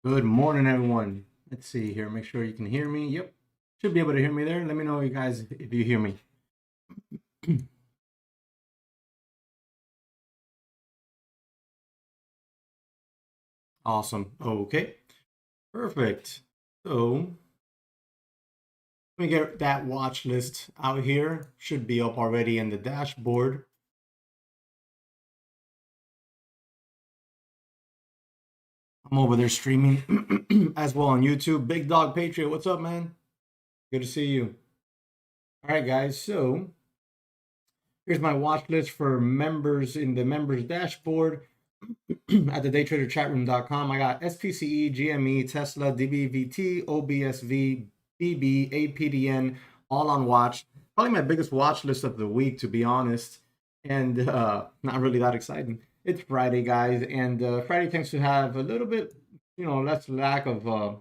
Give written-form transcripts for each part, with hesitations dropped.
Good morning, everyone. Let's see here. Make sure you can hear me. Yep. Should be able to hear me there. Let me know, you guys, if you hear me. Awesome. Okay. Perfect. So let me get that watch list out here. Should be up already in the dashboard. I'm over there streaming as well on YouTube. Big Dog Patriot, what's up, man? Good to see you. All right, guys. So here's my watch list for members in the members dashboard. At the daytraderchatroom.com. I got SPCE, GME, Tesla, DBVT, OBSV, BB, APDN, all on watch. Probably my biggest watch list of the week, to be honest. And not really that exciting. It's Friday, guys, and Friday tends to have a little bit, less lack of a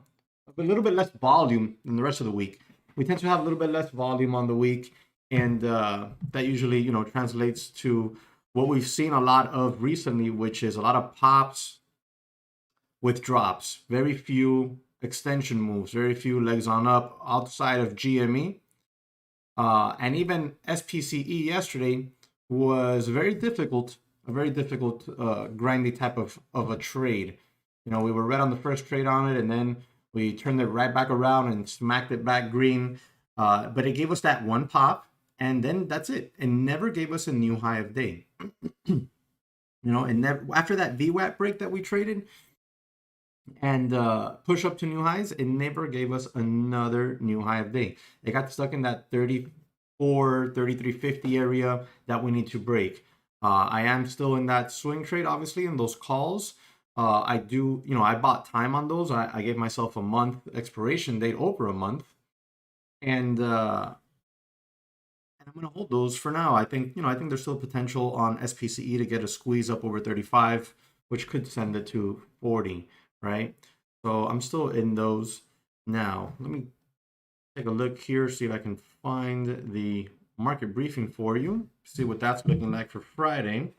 little bit less volume than the rest of the week. We tend to have a little bit less volume on the week, and that usually, translates to what we've seen a lot of recently, which is a lot of pops with drops, very few extension moves, very few legs on up outside of GME. And even SPCE yesterday was a very difficult, grindy type of a trade. We were red on the first trade on it, and then we turned it right back around and smacked it back green. But it gave us that one pop, and then that's it. It never gave us a new high of day. And after that VWAP break that we traded and push up to new highs, it never gave us another new high of day. It got stuck in that 33.50 area that we need to break. I am still in that swing trade, obviously, in those calls. I bought time on those. I gave myself a month expiration date, over a month, and I'm going to hold those for now. I think there's still potential on SPCE to get a squeeze up over 35, which could send it to 40, right? So I'm still in those now. Let me take a look here, see if I can find the market briefing for you, see what that's looking like for Friday.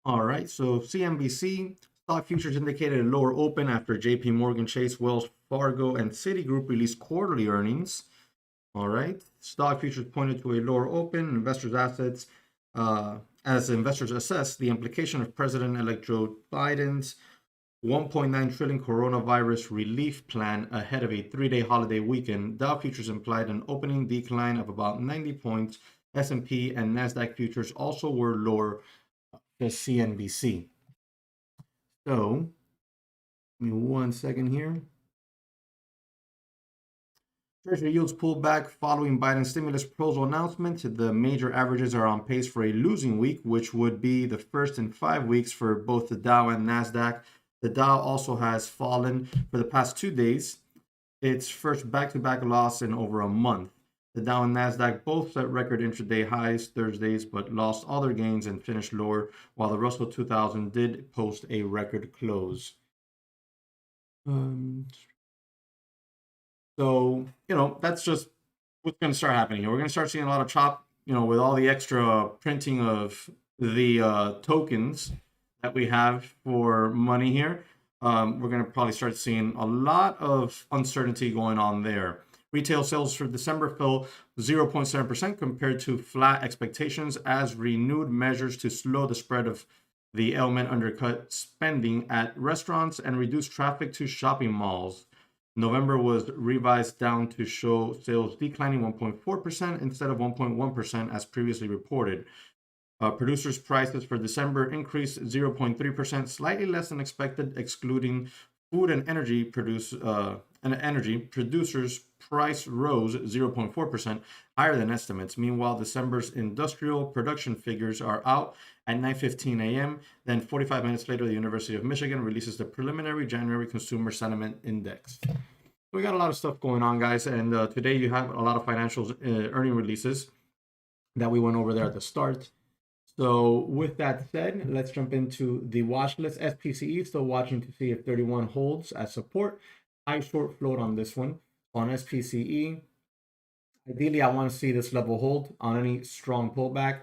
All right, so CNBC stock futures indicated a lower open after JP Morgan Chase, Wells Fargo, and Citigroup released quarterly earnings. All right, stock futures pointed to a lower open. Investors' assets, as investors assess the implication of President-elect Joe Biden's 1.9 trillion coronavirus relief plan ahead of a 3-day holiday weekend. Dow futures implied an opening decline of about 90 points. S&P and Nasdaq futures also were lower than CNBC. So, give me 1 second here. Treasury yields pulled back following Biden's stimulus proposal announcement. The major averages are on pace for a losing week, which would be the first in 5 weeks for both the Dow and Nasdaq. The Dow also has fallen for the past 2 days, its first back-to-back loss in over a month. The Dow and Nasdaq both set record intraday highs Thursdays, but lost all their gains and finished lower, while the Russell 2000 did post a record close. So, that's just what's going to start happening here. We're going to start seeing a lot of chop, with all the extra printing of the tokens that we have for money here. We're going to probably start seeing a lot of uncertainty going on there. Retail sales for December fell 0.7% compared to flat expectations as renewed measures to slow the spread of the ailment undercut spending at restaurants and reduce traffic to shopping malls. November was revised down to show sales declining 1.4% instead of 1.1% as previously reported. Producers' prices for December increased 0.3%, slightly less than expected, excluding food and energy. Producers' price rose 0.4%, higher than estimates. Meanwhile, December's industrial production figures are out at 9:15 a.m. Then 45 minutes later, the University of Michigan releases the preliminary January Consumer Sentiment Index. We got a lot of stuff going on, guys, and today you have a lot of financials earning releases that we went over there at the start. So with that said, let's jump into the watch list. SPCE still watching to see if 31 holds as support. High short float on this one. On SPCE, ideally I want to see this level hold on any strong pullback.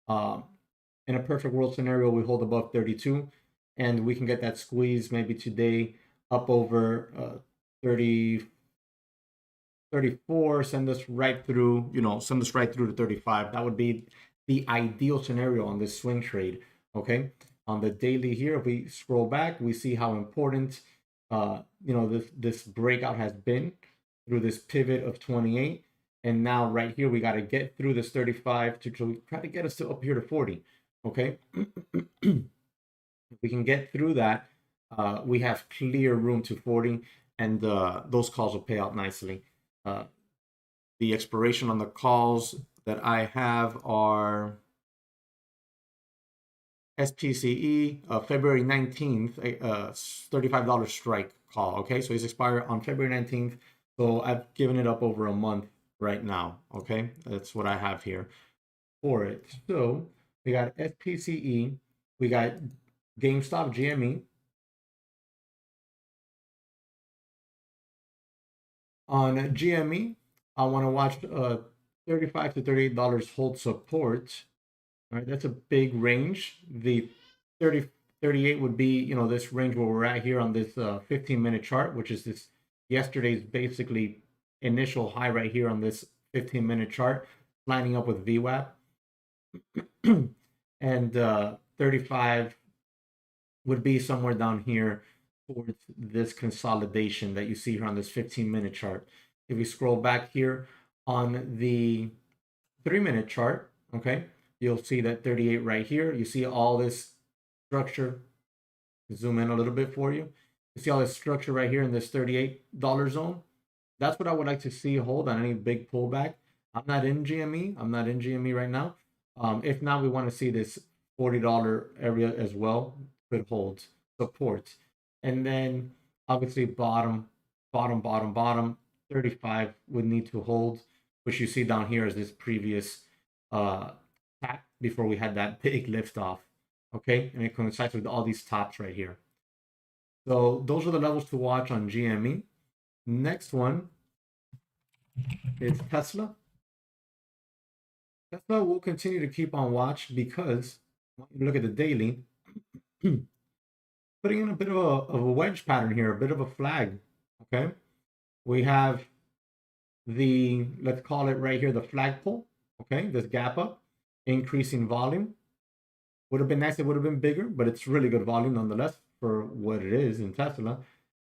In a perfect world scenario, we hold above 32. and we can get that squeeze maybe today up over 30, 34, send us right through, send us right through to 35. That would be the ideal scenario on this swing trade. Okay. On the daily here, if we scroll back, we see how important this breakout has been through this pivot of 28. And now right here, we got to get through this 35 to try to get us to up here to 40. Okay. If we can get through that, we have clear room to 40, and those calls will pay out nicely. The expiration on the calls that I have are SPCE, February 19th, $35 strike call. Okay, so it's expired on February 19th. So I've given it up over a month right now. Okay, that's what I have here for it. So we got SPCE, we got GameStop GME. On GME, I want to watch $35 to $38 hold support. All right, that's a big range. The 38 would be, this range where we're at here on this 15-minute chart, which is this yesterday's basically initial high right here on this 15-minute chart, lining up with VWAP. And 35 would be somewhere down here towards this consolidation that you see here on this 15-minute chart. If we scroll back here on the 3-minute chart, okay, you'll see that 38 right here. You see all this structure. Zoom in a little bit for you. You see all this structure right here in this $38 zone. That's what I would like to see hold on any big pullback. I'm not in GME. I'm not in GME right now. If not, we want to see this $40 area as well. Could hold support. And then obviously bottom, 35 would need to hold, which you see down here is this previous tap before we had that big lift off. Okay, and it coincides with all these tops right here. So those are the levels to watch on GME. Next one is Tesla. Tesla will continue to keep on watch because when you look at the daily, putting in a bit of a wedge pattern here, a bit of a flag. Okay, we have the, let's call it right here, the flagpole. Okay, this gap up, increasing volume. Would have been nice, it would have been bigger, but it's really good volume nonetheless for what it is in Tesla.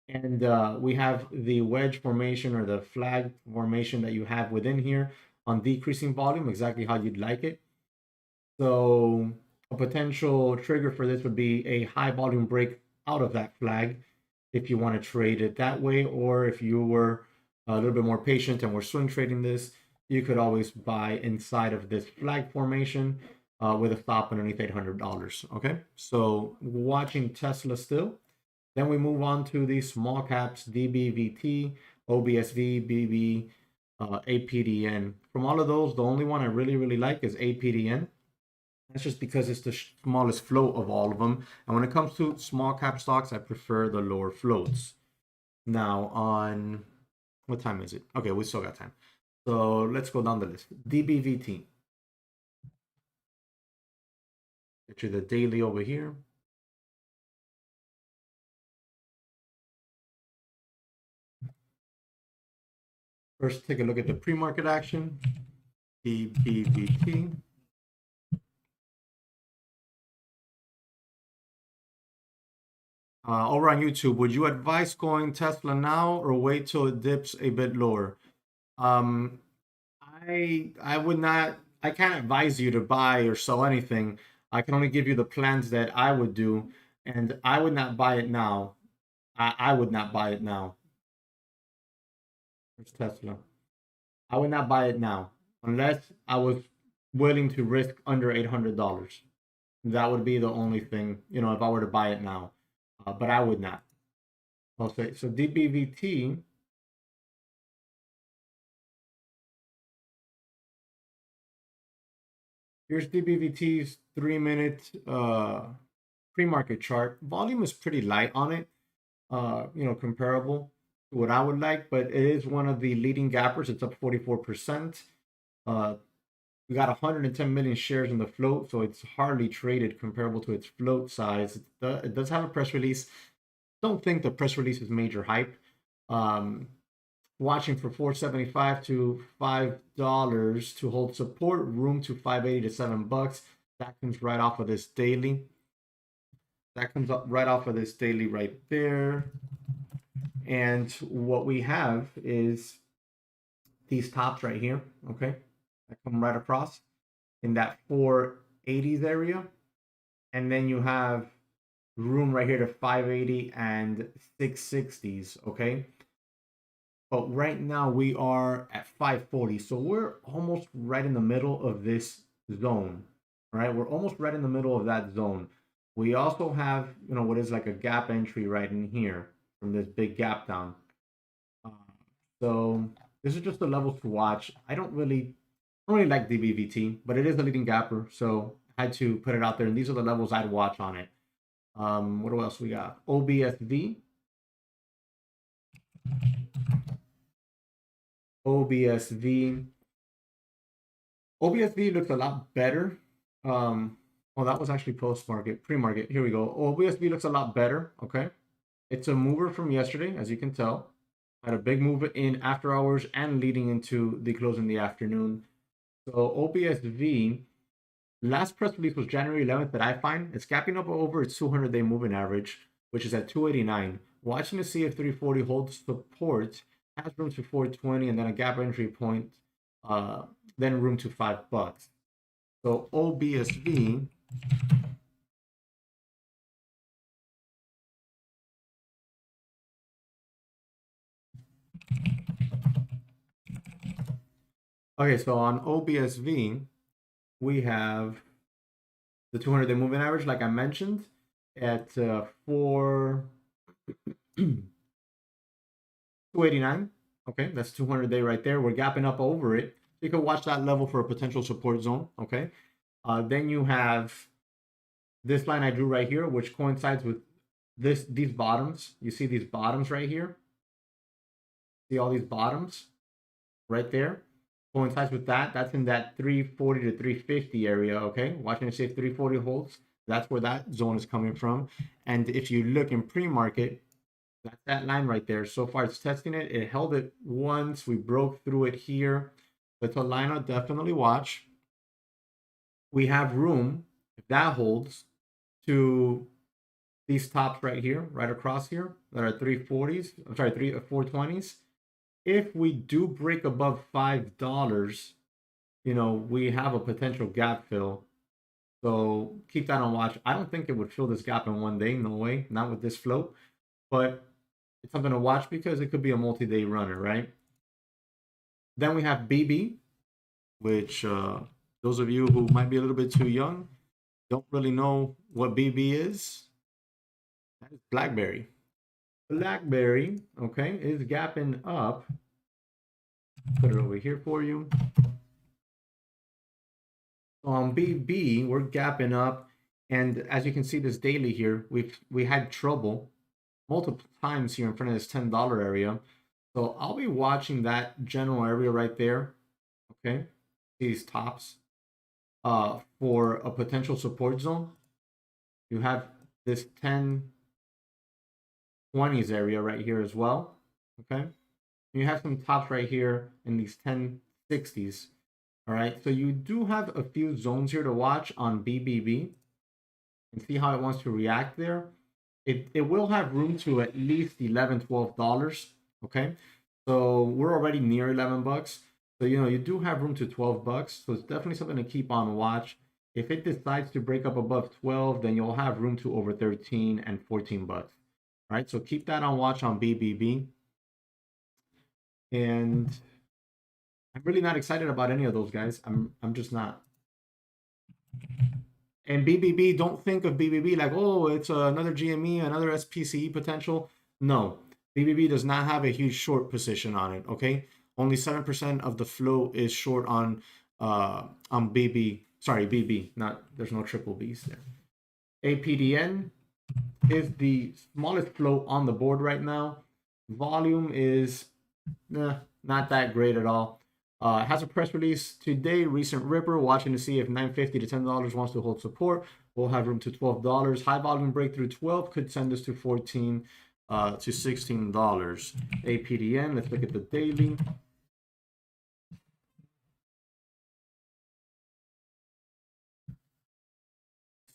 And we have the wedge formation or the flag formation that you have within here on decreasing volume, exactly how you'd like it. So a potential trigger for this would be a high volume break out of that flag if you want to trade it that way, or if you were a little bit more patient and we're swing trading this, you could always buy inside of this flag formation with a stop underneath $800. Okay, so watching Tesla still. Then we move on to the small caps, DBVT, OBSV, BB, APDN. From all of those, the only one I really like is APDN. That's just because it's the smallest float of all of them. And when it comes to small cap stocks, I prefer the lower floats. Now on, what time is it? Okay, we still got time. So let's go down the list. DBVT. Get you the daily over here. First, take a look at the pre-market action. DBVT. Over on YouTube, would you advise going Tesla now or wait till it dips a bit lower? I would not. I can't advise you to buy or sell anything. I can only give you the plans that I would do, and I would not buy it now. I would not buy it now. It's Tesla. I would not buy it now unless I was willing to risk under $800. That would be the only thing, if I were to buy it now. But I would not. Okay, so DBVT. Here's DBVT's 3-minute pre-market chart. Volume is pretty light on it, comparable to what I would like, but it is one of the leading gappers. It's up 44%. We got 110 million shares in the float, so it's hardly traded comparable to its float size. It does have a press release. Don't think the press release is major hype. Watching for 475 to $5 to hold support, room to 580 to $7. That comes right off of this daily. That comes up right off of this daily right there. And what we have is these tops right here, okay? That come right across in that 480s area. And then you have room right here to 580 and 660s, okay? But right now we are at 540. So we're almost right in the middle of this zone, right? We're almost right in the middle of that zone. We also have, what is like a gap entry right in here from this big gap down. So this is just the levels to watch. I don't really like DBVT, but it is a leading gapper, so I had to put it out there. And these are the levels I'd watch on it. What else we got? OBSV. OBSV. OBSV looks a lot better. Oh, that was actually post-market, pre-market. Here we go. OBSV looks a lot better, okay? It's a mover from yesterday, as you can tell. Had a big move in after hours and leading into the close in the afternoon. So OBSV, last press release was January 11th that I find. It's gapping up over its 200-day moving average, which is at 289. Watching to see if 340 holds support, has room to 420, and then a gap entry point, then room to $5. So OBSV, okay, so on OBSV, we have the 200-day moving average, like I mentioned, at 289. Okay, that's 200-day right there. We're gapping up over it. You can watch that level for a potential support zone. Okay, then you have this line I drew right here, which coincides with these bottoms. You see these bottoms right here? See all these bottoms right there? Coincides with that. That's in that 340 to 350 area, okay? Watching to see if 340 holds. That's where that zone is coming from. And if you look in pre-market, that's that line right there. So far, it's testing it. It held it once. We broke through it here. That's a line I'll definitely watch. We have room, if that holds, to these tops right here, right across here, that are 340s. I'm sorry, 420s. If we do break above $5, we have a potential gap fill. So keep that on watch. I don't think it would fill this gap in one day. No way. Not with this float. But it's something to watch because it could be a multi-day runner, right? Then we have BB, which those of you who might be a little bit too young don't really know what BB is. That is BlackBerry. BlackBerry, okay, is gapping up. Put it over here for you. On BB, we're gapping up, and as you can see, this daily here, we had trouble multiple times here in front of this $10 area. So I'll be watching that general area right there. Okay, these tops for a potential support zone. You have this 1020s area right here as well. Okay, you have some tops right here in these 1060s. All right, so you do have a few zones here to watch on BBB and see how it wants to react there. It will have room to at least $11, $12. Okay, so we're already near $11. So you do have room to $12. So it's definitely something to keep on watch. If it decides to break up above 12, then you'll have room to over 13 and $14. All right, so keep that on watch on BBB. And I'm really not excited about any of those guys. I'm just not. And BBB, don't think of BBB like, oh, it's another GME, another SPCE potential. No, BBB does not have a huge short position on it. Okay, only 7% of the flow is short on BB. Sorry, BB. Not there's no triple B's there. APDN is the smallest flow on the board right now. Volume is not that great at all. It has a press release today. Recent ripper, watching to see if 9.50 to $10 wants to hold support. We'll have room to $12. High volume breakthrough 12 could send us to 14 to $16. APDN, let's look at the daily.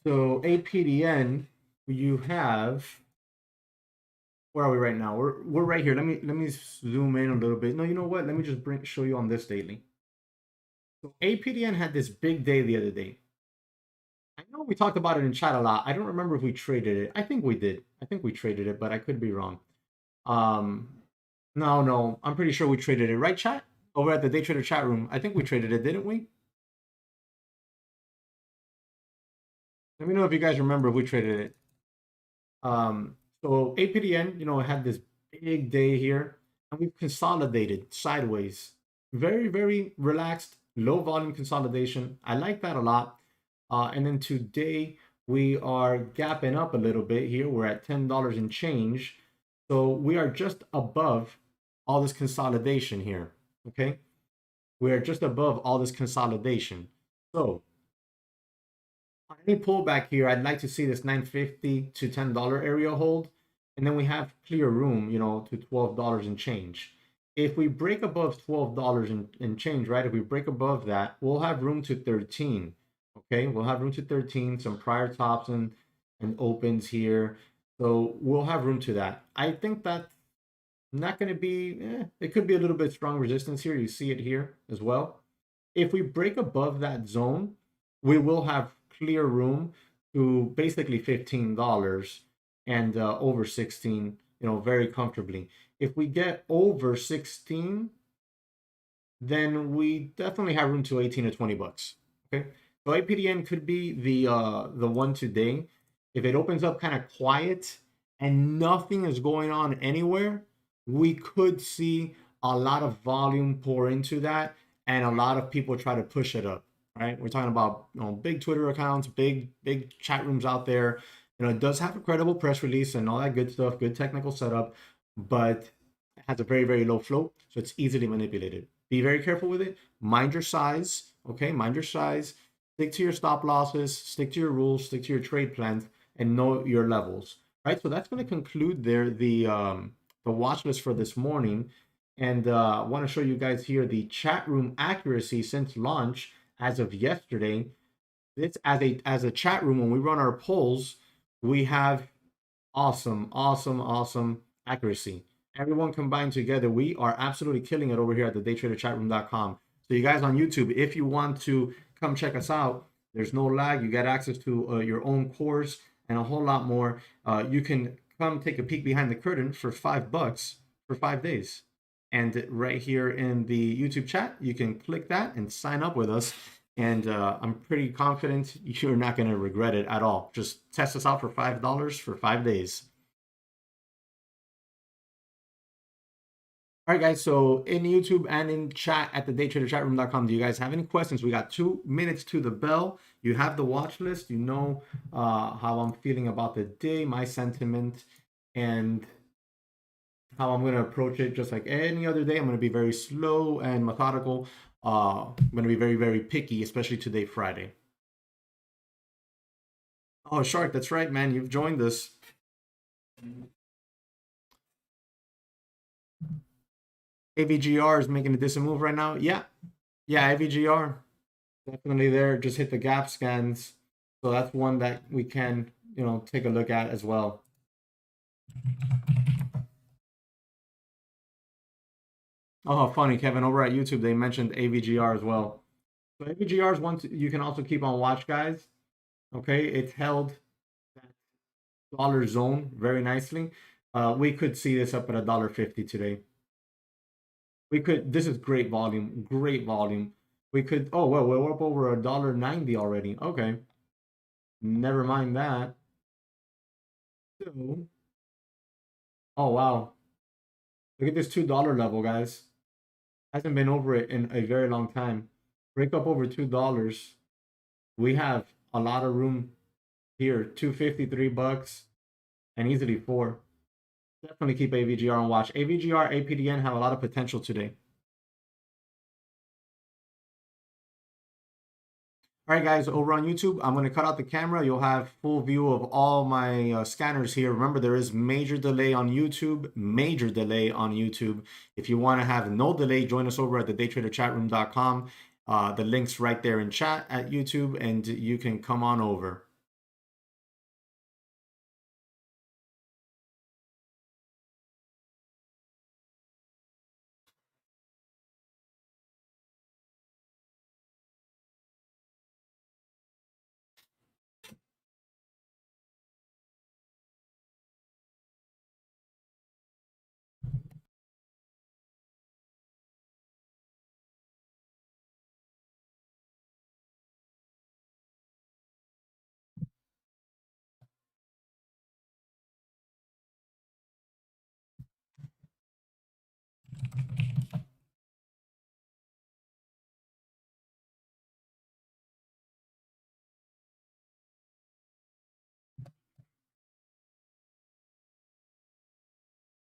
So APDN, you have, where are we right now? We're right here. Let me zoom in a little bit. No, you know what? Let me just show you on this daily. So APDN had this big day the other day. I know we talked about it in chat a lot. I don't remember if we traded it. I think we did. I think we traded it, but I could be wrong. No, I'm pretty sure we traded it, right, chat? Over at the Day Trader chat room. I think we traded it, didn't we? Let me know if you guys remember if we traded it. So APDN, you know, had this big day here, and we've consolidated sideways. Very, very relaxed, low volume consolidation. I like that a lot. And then today we are gapping up a little bit here. We're at $10 and change. So we are just above all this consolidation here. Okay. We're just above all this consolidation. So on any pullback here, I'd like to see this 9.50 to $10 area hold. And then we have clear room, you know, to $12 and change. If we break above $12 and change, right? If we break above that, we'll have room to 13. Okay, we'll have room to 13, some prior tops and opens here. So we'll have room to that. I think that's not going to be, it could be a little bit strong resistance here. You see it here as well. If we break above that zone, we will have clear room to basically $15 and over 16, you know, very comfortably. If we get over 16, then we definitely have room to 18 to 20 bucks. Okay. So APDN could be the one today. If it opens up kind of quiet and nothing is going on anywhere, we could see a lot of volume pour into that and a lot of people try to push it up. Right? We're talking about, you know, big Twitter accounts, big chat rooms out there. You know, it does have a credible press release and all that good stuff, good technical setup, but it has a very, very low float, so it's easily manipulated. Be very careful with it. Mind your size, okay? Mind your size. Stick to your stop losses, stick to your rules, stick to your trade plans, and know your levels. Right? So that's going to conclude there the watch list for this morning. And I want to show you guys here the chat room accuracy since launch as of yesterday. It's as a chat room, when we run our polls, we have awesome accuracy. Everyone combined together, we are absolutely killing it over here at the daytraderchatroom.com. So you guys on YouTube, if you want to come check us out, there's no lag. You get access to your own course and a whole lot more. You can come take a peek behind the curtain for $5 for 5 days. And right here in the YouTube chat, you can click that and sign up with us. And I'm pretty confident you're not going to regret it at all. Just test us out for $5 for 5 days. All right, guys. So in YouTube and in chat at the daytraderchatroom.com, do you guys have any questions? We got 2 minutes to the bell. You have the watch list. You know how I'm feeling about the day, my sentiment, and how I'm going to approach it. Just like any other day, I'm going to be very slow and methodical. I'm going to be very, very picky, especially today, Friday. Oh, Shark, that's right, man. You've joined us. AVGR is making a decent move right now. Yeah, AVGR definitely there. Just hit the gap scans, so that's one that we can, you know, take a look at as well. Oh, funny, Kevin. Over at YouTube, they mentioned AVGR as well. So AVGR is one you can also keep on watch, guys. Okay, it's held that dollar zone very nicely. We could see this up at $1.50 today. We could. This is great volume. Great volume. We could. Oh well, we're up over $1.90 already. Okay. Never mind that. So, oh wow. Look at this $2 level, guys. Hasn't been over it in a very long time. Break up over $2. We have a lot of room here. 253 bucks and easily 4. Definitely keep AVGR on watch. AVGR, APDN have a lot of potential today. All right, guys, over on YouTube, I'm going to cut out the camera. You'll have full view of all my scanners here. Remember, there is major delay on YouTube, major delay on YouTube. If you want to have no delay, join us over at the daytraderchatroom.com. The link's right there in chat at YouTube, and you can come on over.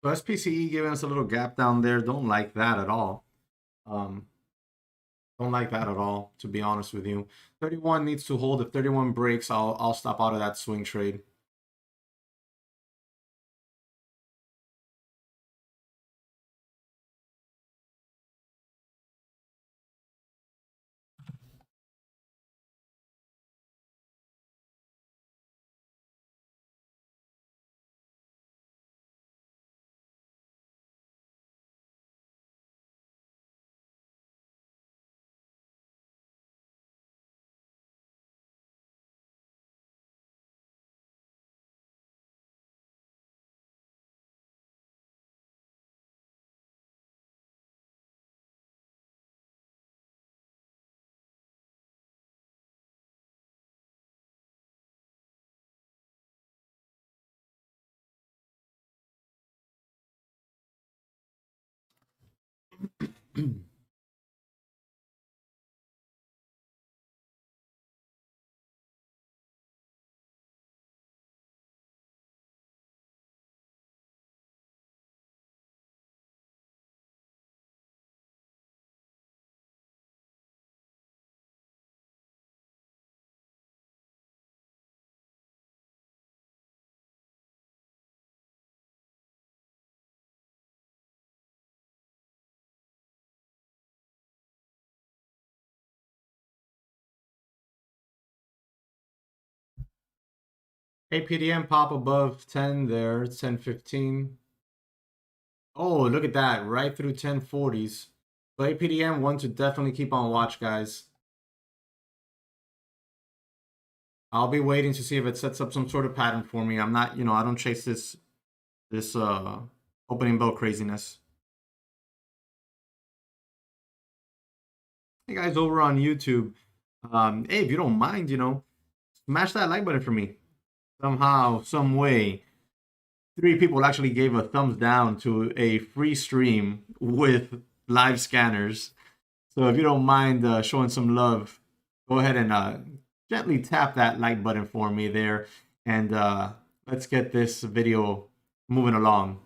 So SPCE giving us a little gap down there. Don't like that at all. Don't like that at all, to be honest with you. 31 needs to hold. If 31 breaks, I'll stop out of that swing trade. APDM pop above 10 there. It's 10.15. Oh, look at that. Right through 1040s. So APDM, one to definitely keep on watch, guys. I'll be waiting to see if it sets up some sort of pattern for me. I'm not, I don't chase this opening bell craziness. Hey guys over on YouTube. Hey, if you don't mind, smash that like button for me. Somehow, some way. 3 people actually gave a thumbs down to a free stream with live scanners. So if you don't mind showing some love, go ahead and gently tap that like button for me there. And let's get this video moving along.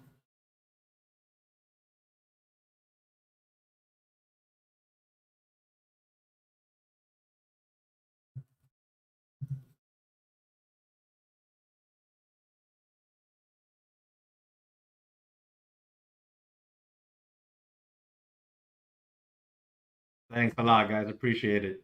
Thanks a lot, guys. Appreciate it.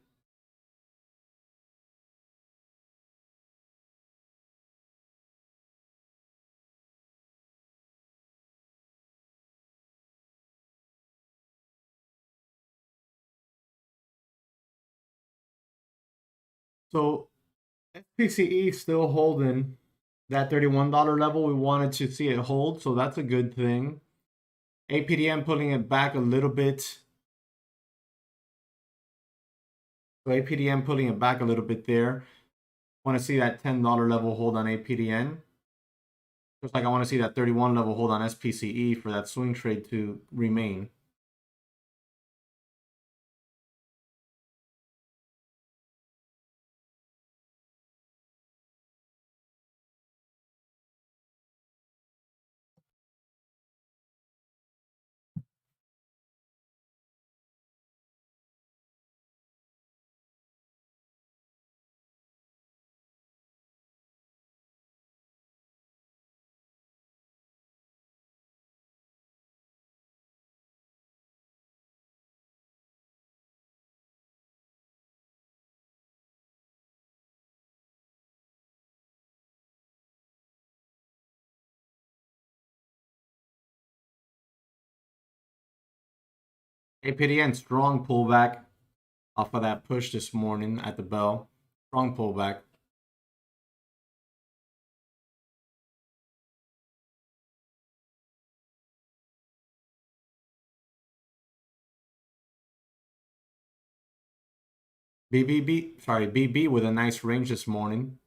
So SPCE still holding that $31 level. We wanted to see it hold, so that's a good thing. APDM pulling it back a little bit. So APDM pulling it back a little bit there. Want to see that $10 level hold on APDN. Just like I want to see that 31 level hold on SPCE for that swing trade to remain. APDN, strong pullback off of that push this morning at the bell. Strong pullback. BB with a nice range this morning.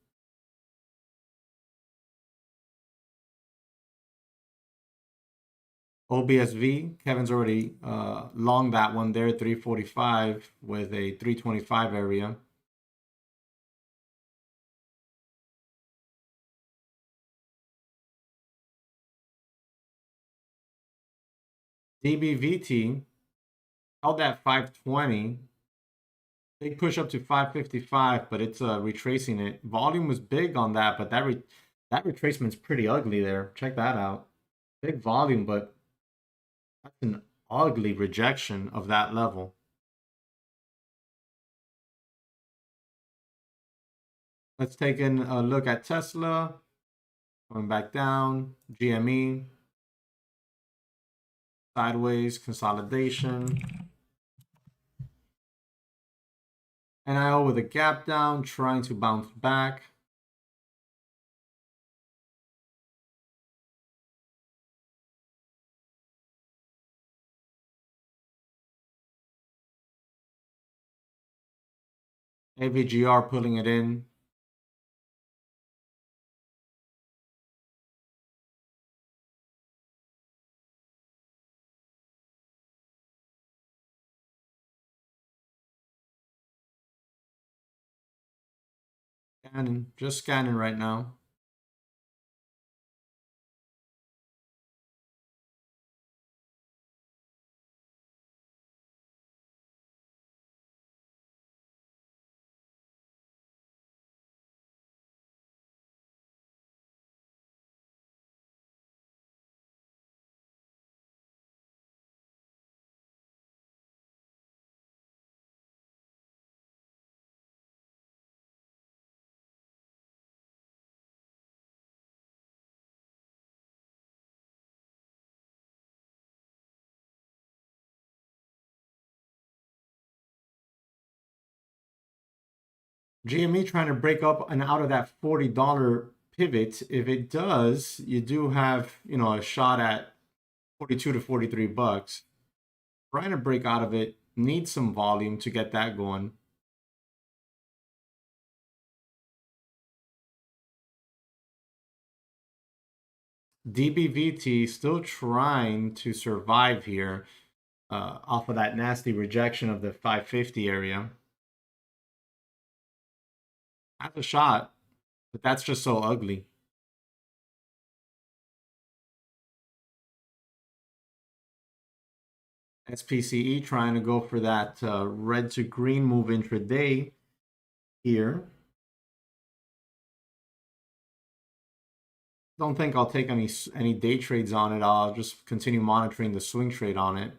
OBSV, Kevin's already long that one there, 345 with a 325 area. DBVT held at 520. Big push up to 555, but it's retracing it. Volume was big on that, but that retracement's pretty ugly there. Check that out. Big volume, but that's an ugly rejection of that level. Let's take in a look at Tesla. Going back down. GME. Sideways consolidation. NIO with a gap down, trying to bounce back. AVGR pulling it in. Scanning, just scanning right now. GME trying to break up and out of that $40 pivot. If it does, you do have, a shot at 42 to 43 bucks. Trying to break out of it, needs some volume to get that going. DBVT still trying to survive here off of that nasty rejection of the 550 area. Has a shot, but that's just so ugly. SPCE trying to go for that red to green move intraday here. Don't think I'll take any day trades on it. I'll just continue monitoring the swing trade on it.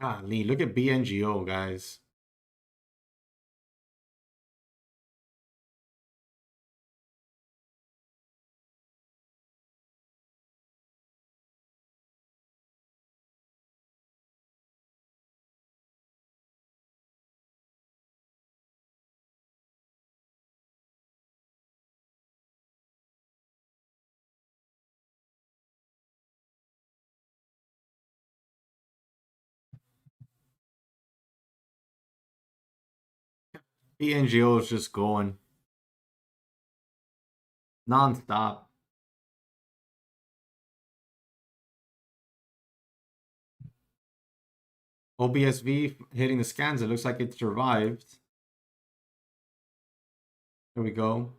Golly, look at BNGO, guys. BNGO is just going non-stop. OBSV hitting the scans. It looks like it survived. There we go.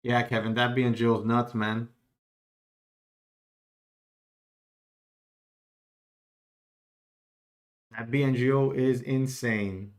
Yeah, Kevin, that BNGO is nuts, man. That BNGO is insane.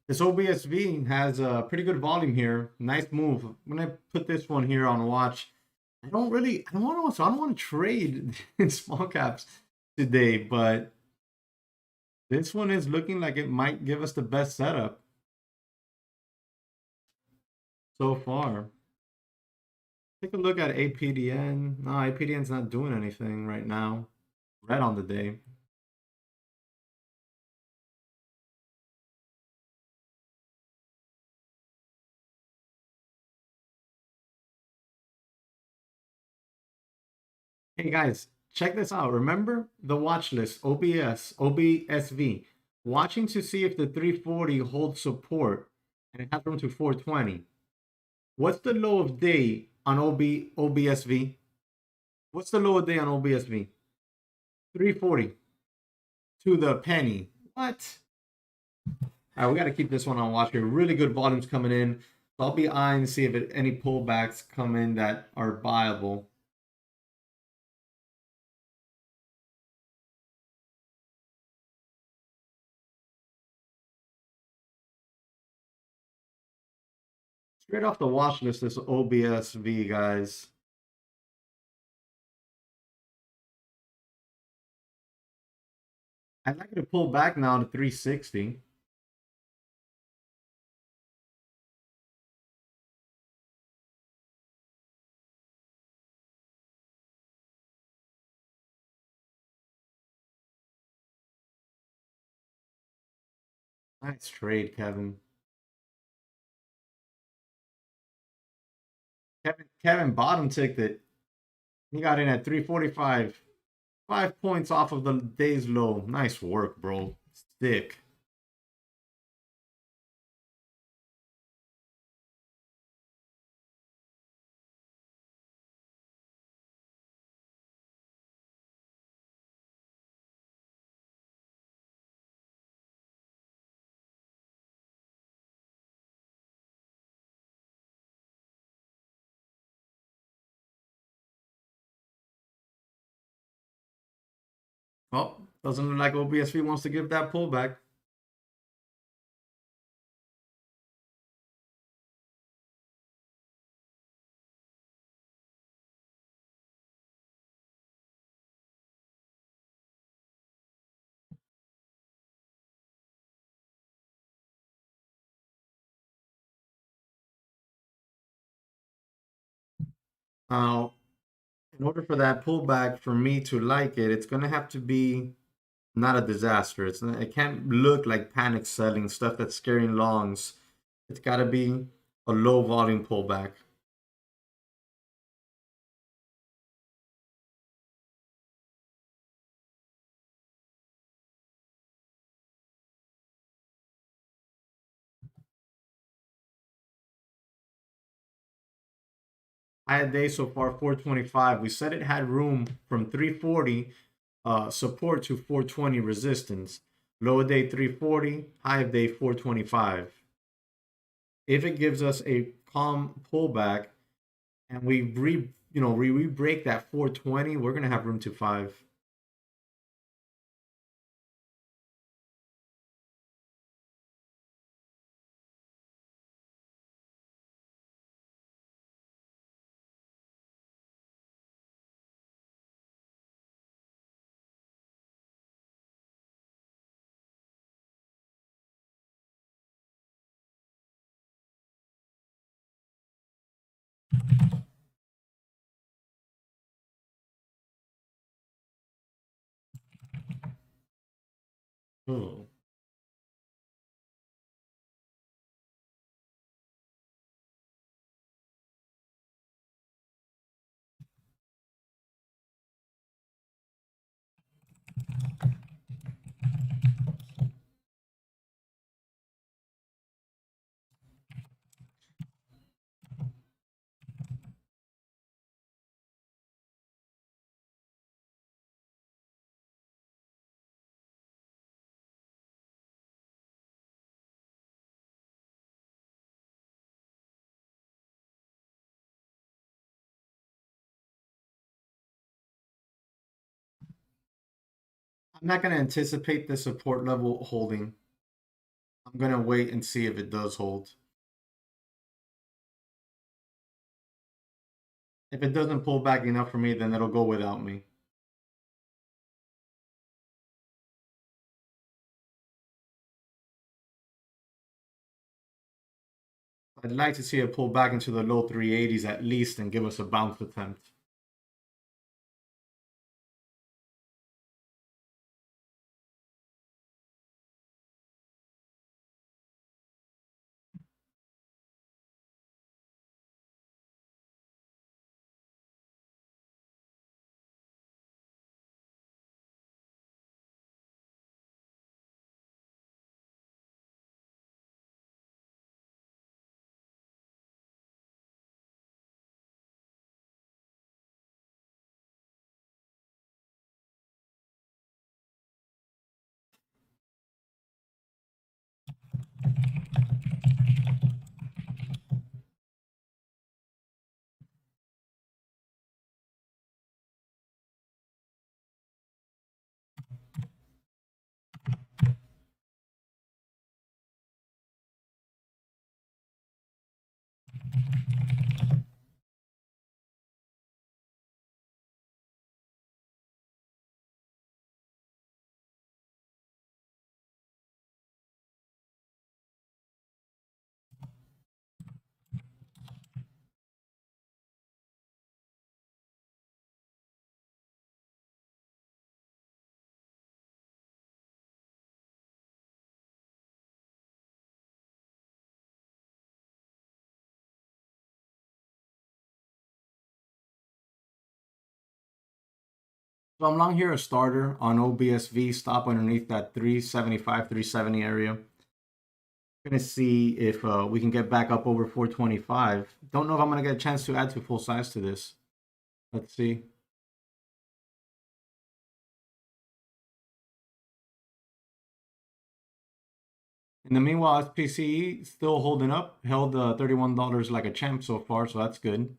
This OBSV has a pretty good volume here. Nice move. When I put this one here on watch, I don't want to trade in small caps today, but this one is looking like it might give us the best setup so far. Take a look at APDN. No, APDN's not doing anything right now. Red on the day. Hey guys, check this out. Remember the watch list, OBSV. Watching to see if the 340 holds support and it has room to 420. What's the low of day on OBSV? What's the low of day on OBSV? 340 to the penny. What? All right, we got to keep this one on watch here. Really good volumes coming in. So I'll be eyeing to see if any pullbacks come in that are viable. Straight off the watch list, this OBSV, guys. I'd like it to pull back now to 360. Nice trade, Kevin. Kevin bottom ticked it. He got in at 345. 5 points off of the day's low. Nice work, bro. Stick. Well, doesn't look like OBSV wants to give that pullback. Now, in order for that pullback for me to like it, it's gonna have to be not a disaster. It can't look like panic selling stuff that's scaring longs. It's got to be a low volume pullback. I had day so far 425. We said it had room from 340 support to 420 resistance. Low of day 340, high of day 425. If it gives us a calm pullback and we break that 420, we're gonna have room to 5. Oh. I'm not going to anticipate the support level holding. I'm going to wait and see if it does hold. If it doesn't pull back enough for me, then it'll go without me. I'd like to see it pull back into the low 380s at least and give us a bounce attempt. So I'm long here a starter on OBSV, stop underneath that 375, 370 area. Gonna see if we can get back up over 425. Don't know if I'm gonna get a chance to add to full size to this. Let's see. In the meanwhile, SPCE still holding up, held $31 like a champ so far, so that's good.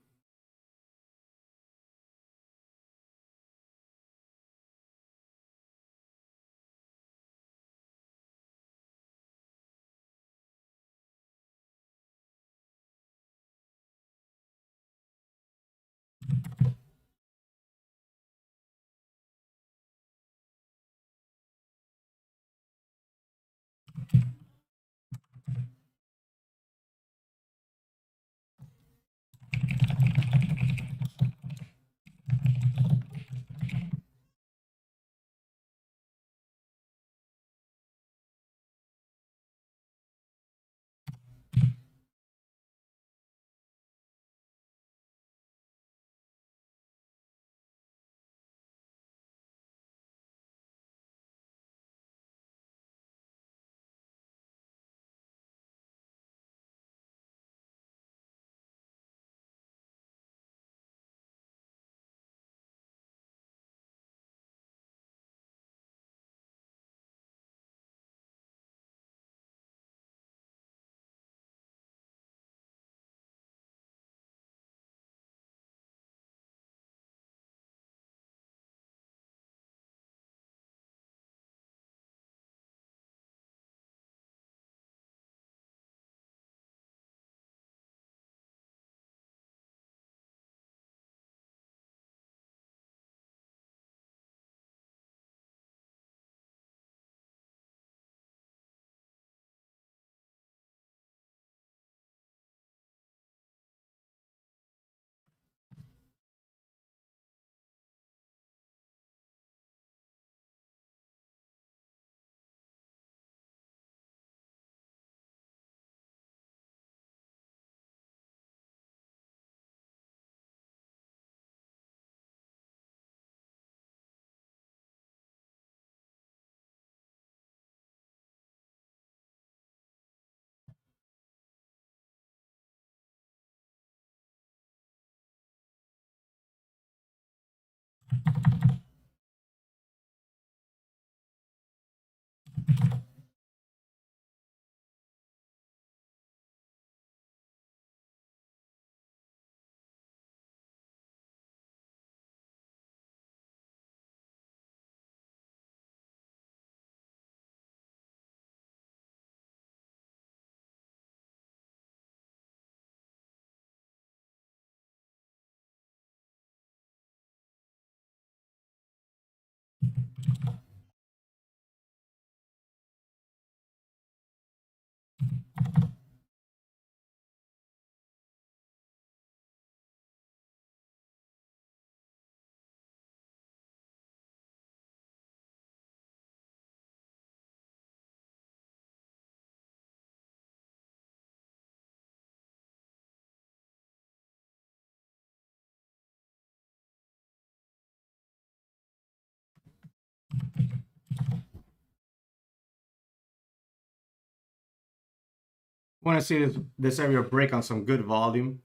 Want to see this area break on some good volume.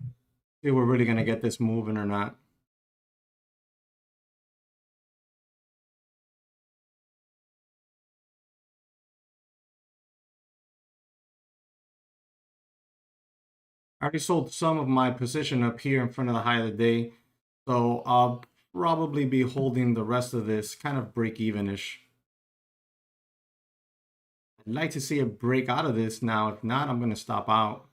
See if we're really going to get this moving or not. I already sold some of my position up here in front of the high of the day. So I'll probably be holding the rest of this kind of break even-ish. I'd like to see it break out of this now. If not, I'm going to stop out.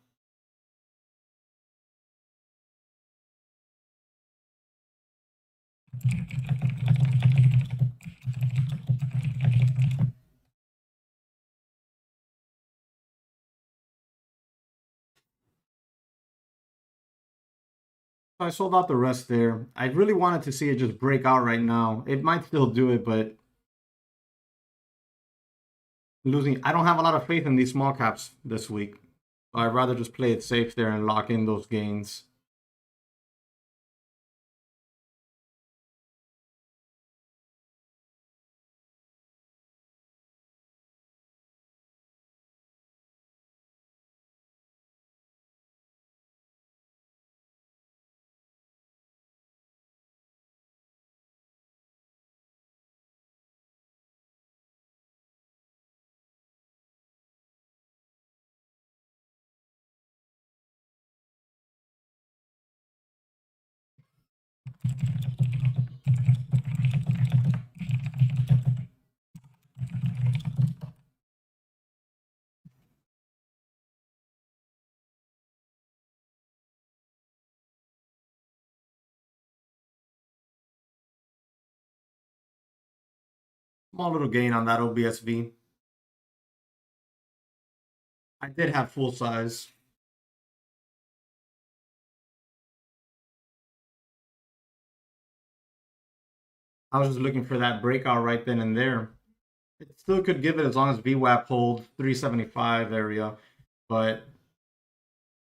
I sold out the rest there. I really wanted to see it just break out right now. It might still do it, but losing. I don't have a lot of faith in these small caps this week. I'd rather just play it safe there and lock in those gains. Small little gain on that OBSV. I did have full size. I was just looking for that breakout right then and there. It still could give it as long as VWAP holds 375 area, but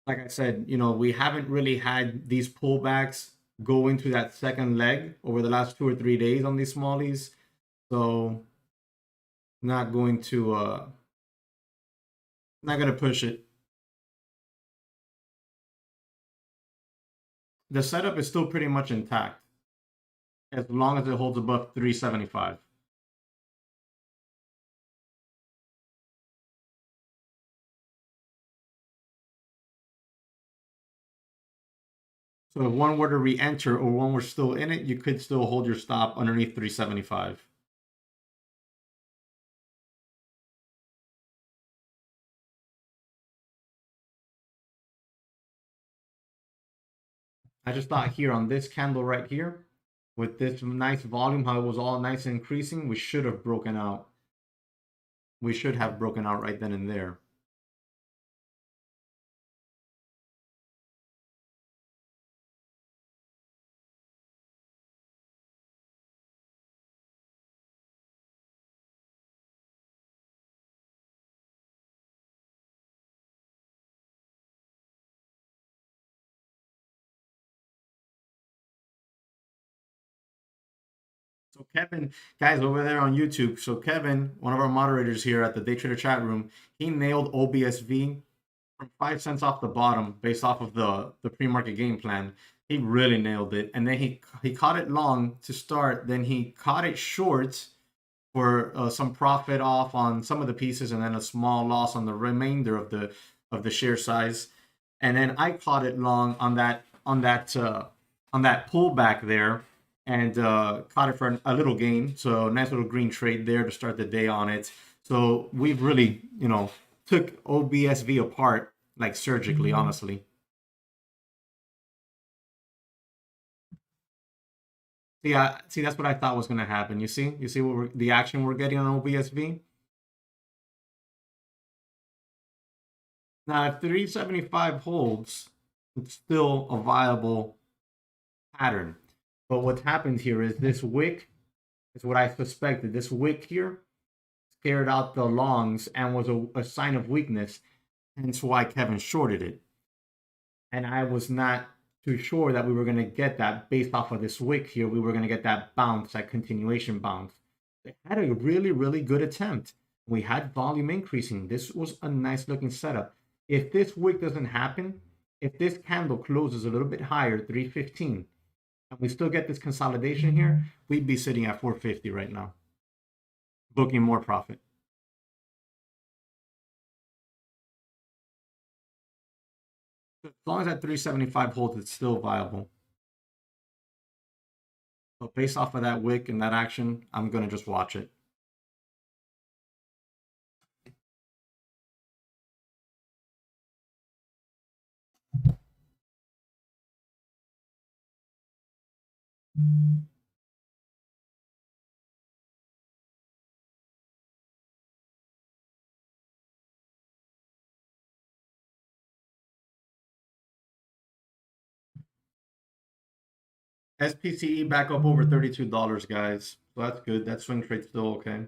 like I said, we haven't really had these pullbacks go into that second leg over the last 2 or 3 days on these smallies. So not going to push it. The setup is still pretty much intact as long as it holds above 375. So if one were to re-enter or one were still in it, you could still hold your stop underneath 375. I just thought here on this candle right here, with this nice volume, how it was all nice and increasing, we should have broken out. We should have broken out right then and there. So Kevin, guys over there on YouTube. So Kevin, one of our moderators here at the Day Trader chat room, he nailed OBSV from 5 cents off the bottom based off of the pre-market game plan. He really nailed it. And then he caught it long to start. Then he caught it short for some profit off on some of the pieces, and then a small loss on the remainder of the share size. And then I caught it long on that pullback there, and caught it for a little gain. So nice little green trade there to start the day on it. So we've really, took OBSV apart like surgically, honestly. See, that's what I thought was going to happen. You see what the action we're getting on OBSV. Now, if 375 holds, it's still a viable pattern. But what's happened here is this wick is what I suspected. This wick here scared out the longs and was a sign of weakness, hence why Kevin shorted it. And I was not too sure that we were going to get that based off of this wick here. We were going to get that bounce, that continuation bounce. They had a really, really good attempt. We had volume increasing. This was a nice looking setup. If this wick doesn't happen, if this candle closes a little bit higher, 315, and we still get this consolidation here, we'd be sitting at 450 right now, booking more profit. As long as that 375 holds, it's still viable. But based off of that wick and that action, I'm going to just watch it. SPCE back up over $32, guys. So that's good. That swing trade's still okay.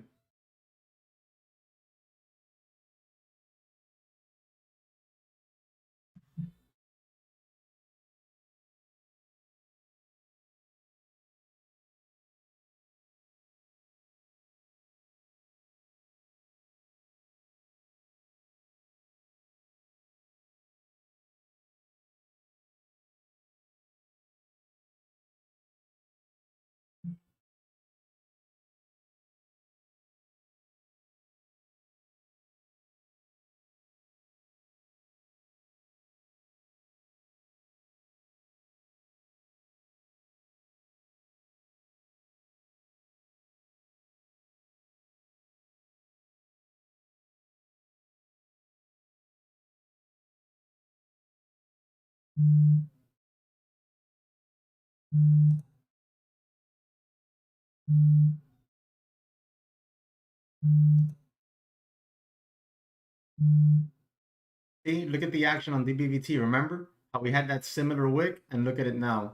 See, look at the action on DBVT. Remember how we had that similar wick? And look at it now.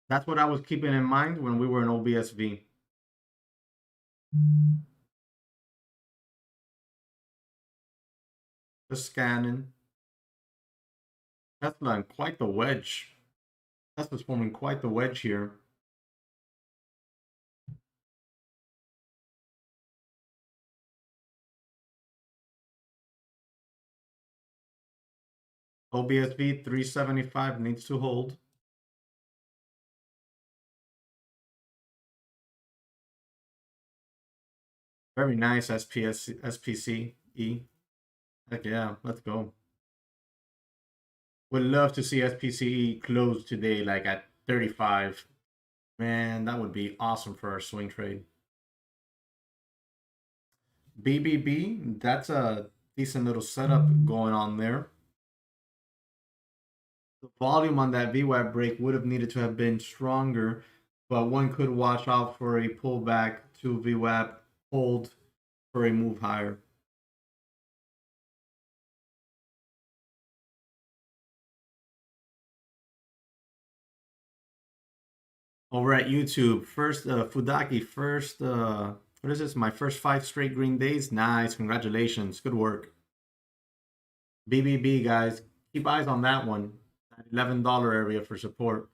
That's what I was keeping in mind when we were in OBSV. Just scanning. Tesla and quite the wedge. Tesla's forming quite the wedge here. OBSV 375 needs to hold. Very nice SPCE. Heck yeah, let's go. Would love to see SPCE close today like at 35. Man, that would be awesome for our swing trade. BBB, that's a decent little setup going on there. The volume on that VWAP break would have needed to have been stronger, but one could watch out for a pullback to VWAP hold for a move higher. Over at YouTube, first Fudaki, first what is this? My first 5 straight green days. Nice, congratulations, good work. BBB guys, keep eyes on that one. That $11 area for support.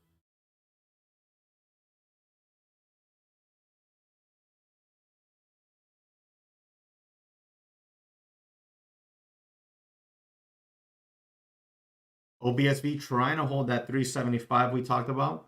OBSV trying to hold that 375 we talked about.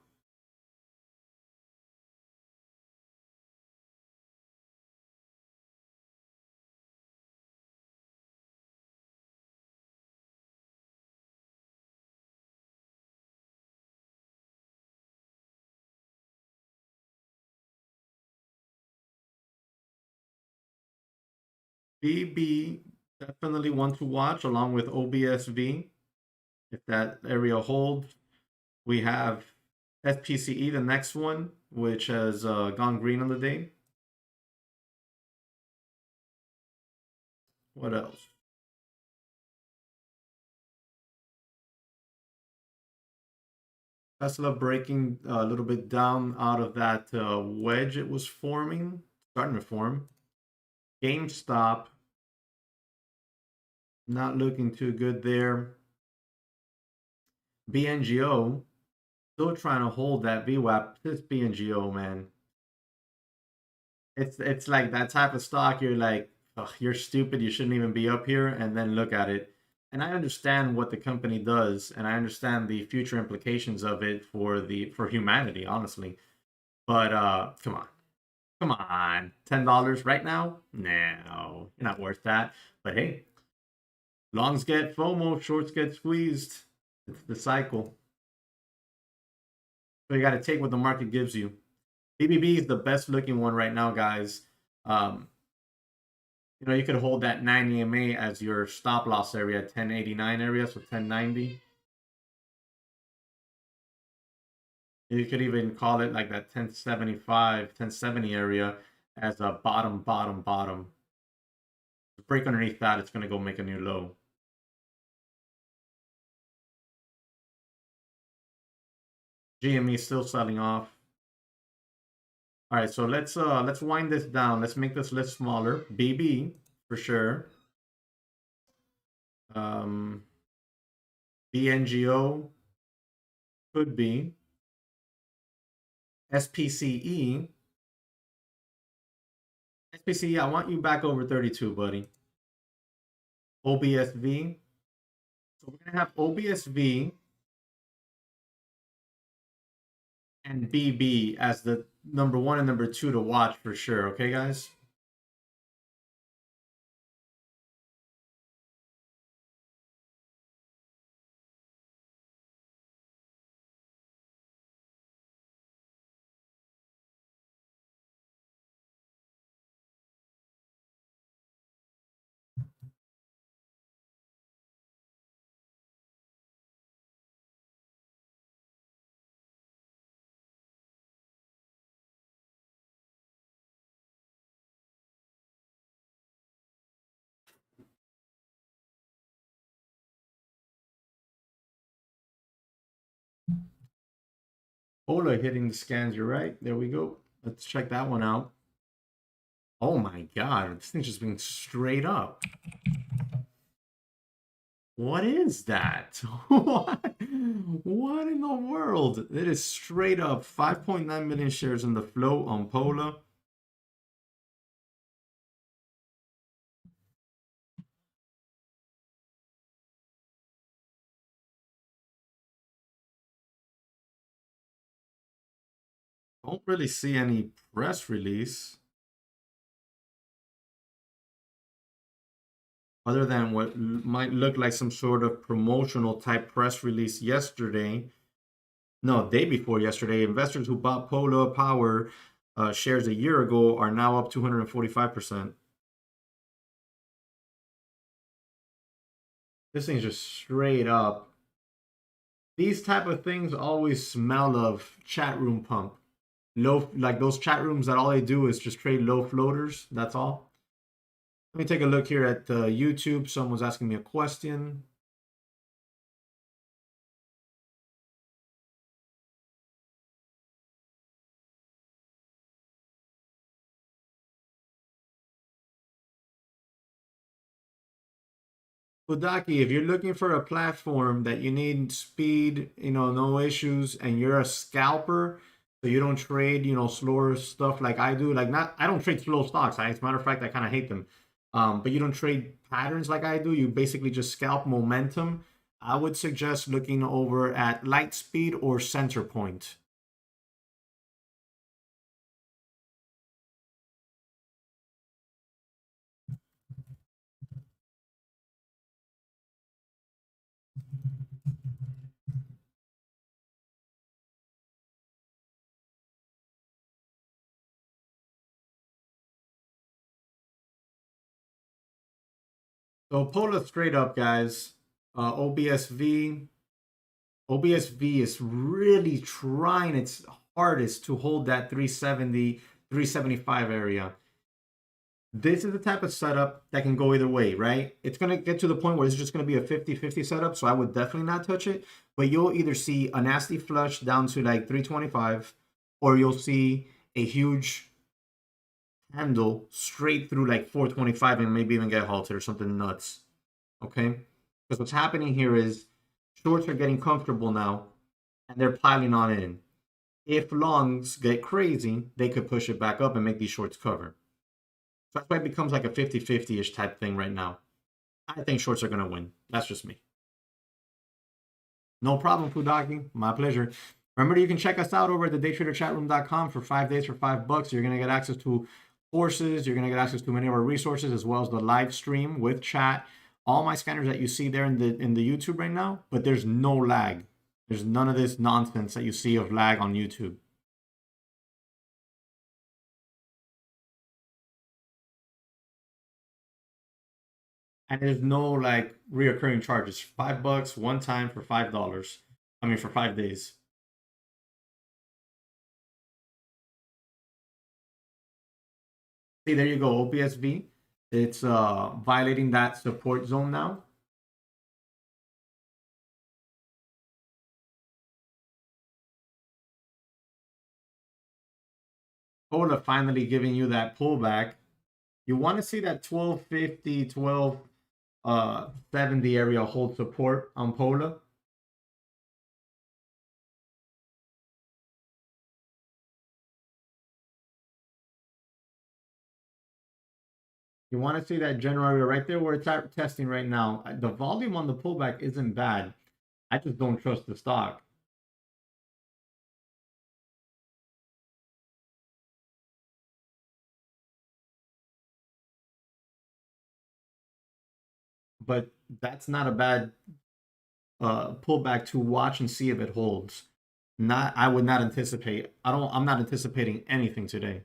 BB definitely one to watch along with OBSV. If that area holds, we have SPCE, the next one, which has gone green on the day. What else? Tesla breaking a little bit down out of that wedge it was forming, starting to form. GameStop, not looking too good there. BNGO, still trying to hold that VWAP. This BNGO, man. It's like that type of stock you're like, ugh, you're stupid, you shouldn't even be up here, and then look at it. And I understand what the company does, and I understand the future implications of it for humanity, honestly. But come on. Come on. $10 right now? No, you're not worth that. But hey, longs get FOMO, shorts get squeezed. It's the cycle. So you got to take what the market gives you. BBB is the best looking one right now, guys. Um, you could hold that 9 EMA as your stop loss area, 1089 area, so 1090. You could even call it like that 1075, 1070 area as a bottom, bottom, bottom. Break underneath that, it's going to go make a new low. GME is still selling off. All right, so let's wind this down. Let's make this list smaller. BB for sure. BNGO could be. SPCE. SPCE, I want you back over 32, buddy. OBSV. So we're gonna have OBSV and BB as the number 1 and number 2 to watch for sure. Okay, guys? Ola hitting the scans, you're right. There we go. Let's check that one out. Oh my god, this thing's just being straight up. What is that? What in the world? It is straight up 5.9 million shares in the flow on Pola. Don't really see any press release other than what might look like some sort of promotional type press release yesterday. No, day before yesterday. Investors who bought Pola Power shares a year ago are now up 245%. This thing's just straight up. These type of things always smell of chat room pump. Low, like those chat rooms that all they do is just trade low floaters. That's all. Let me take a look here at YouTube. Someone's asking me a question. Budaki, if you're looking for a platform that you need speed, no issues, and you're a scalper, so you don't trade, slower stuff like I do. I don't trade slow stocks. As a matter of fact, I kind of hate them. But you don't trade patterns like I do. You basically just scalp momentum. I would suggest looking over at Lightspeed or Centerpoint. So Pola straight up, guys. OBSV. OBSV is really trying its hardest to hold that 370, 375 area. This is the type of setup that can go either way, right? It's going to get to the point where it's just going to be a 50-50 setup, so I would definitely not touch it. But you'll either see a nasty flush down to like 325, or you'll see a huge handle straight through like 425 and maybe even get halted or something nuts. Okay? Because what's happening here is shorts are getting comfortable now and they're piling on in. If longs get crazy, they could push it back up and make these shorts cover. So that's why it becomes like a 50-50-ish type thing right now. I think shorts are going to win. That's just me. No problem, Fudaki. My pleasure. Remember, you can check us out over at the daytraderchatroom.com for 5 days for $5. You're going to get access to courses. You're going to get access to many of our resources, as well as the live stream with chat. All my scanners that you see there in the YouTube right now, but there's no lag. There's none of this nonsense that you see of lag on YouTube. And there's no like reoccurring charges. $5 one time for $5. I mean, for 5 days. See, there you go, OPSV. It's violating that support zone now. Pola finally giving you that pullback. You want to see that 1250, 1270 area hold support on Pola. You want to see that general area right there where it's at testing right now. The volume on the pullback isn't bad. I just don't trust the stock. But that's not a bad pullback to watch and see if it holds. Not, I would not anticipate. I'm not anticipating anything today.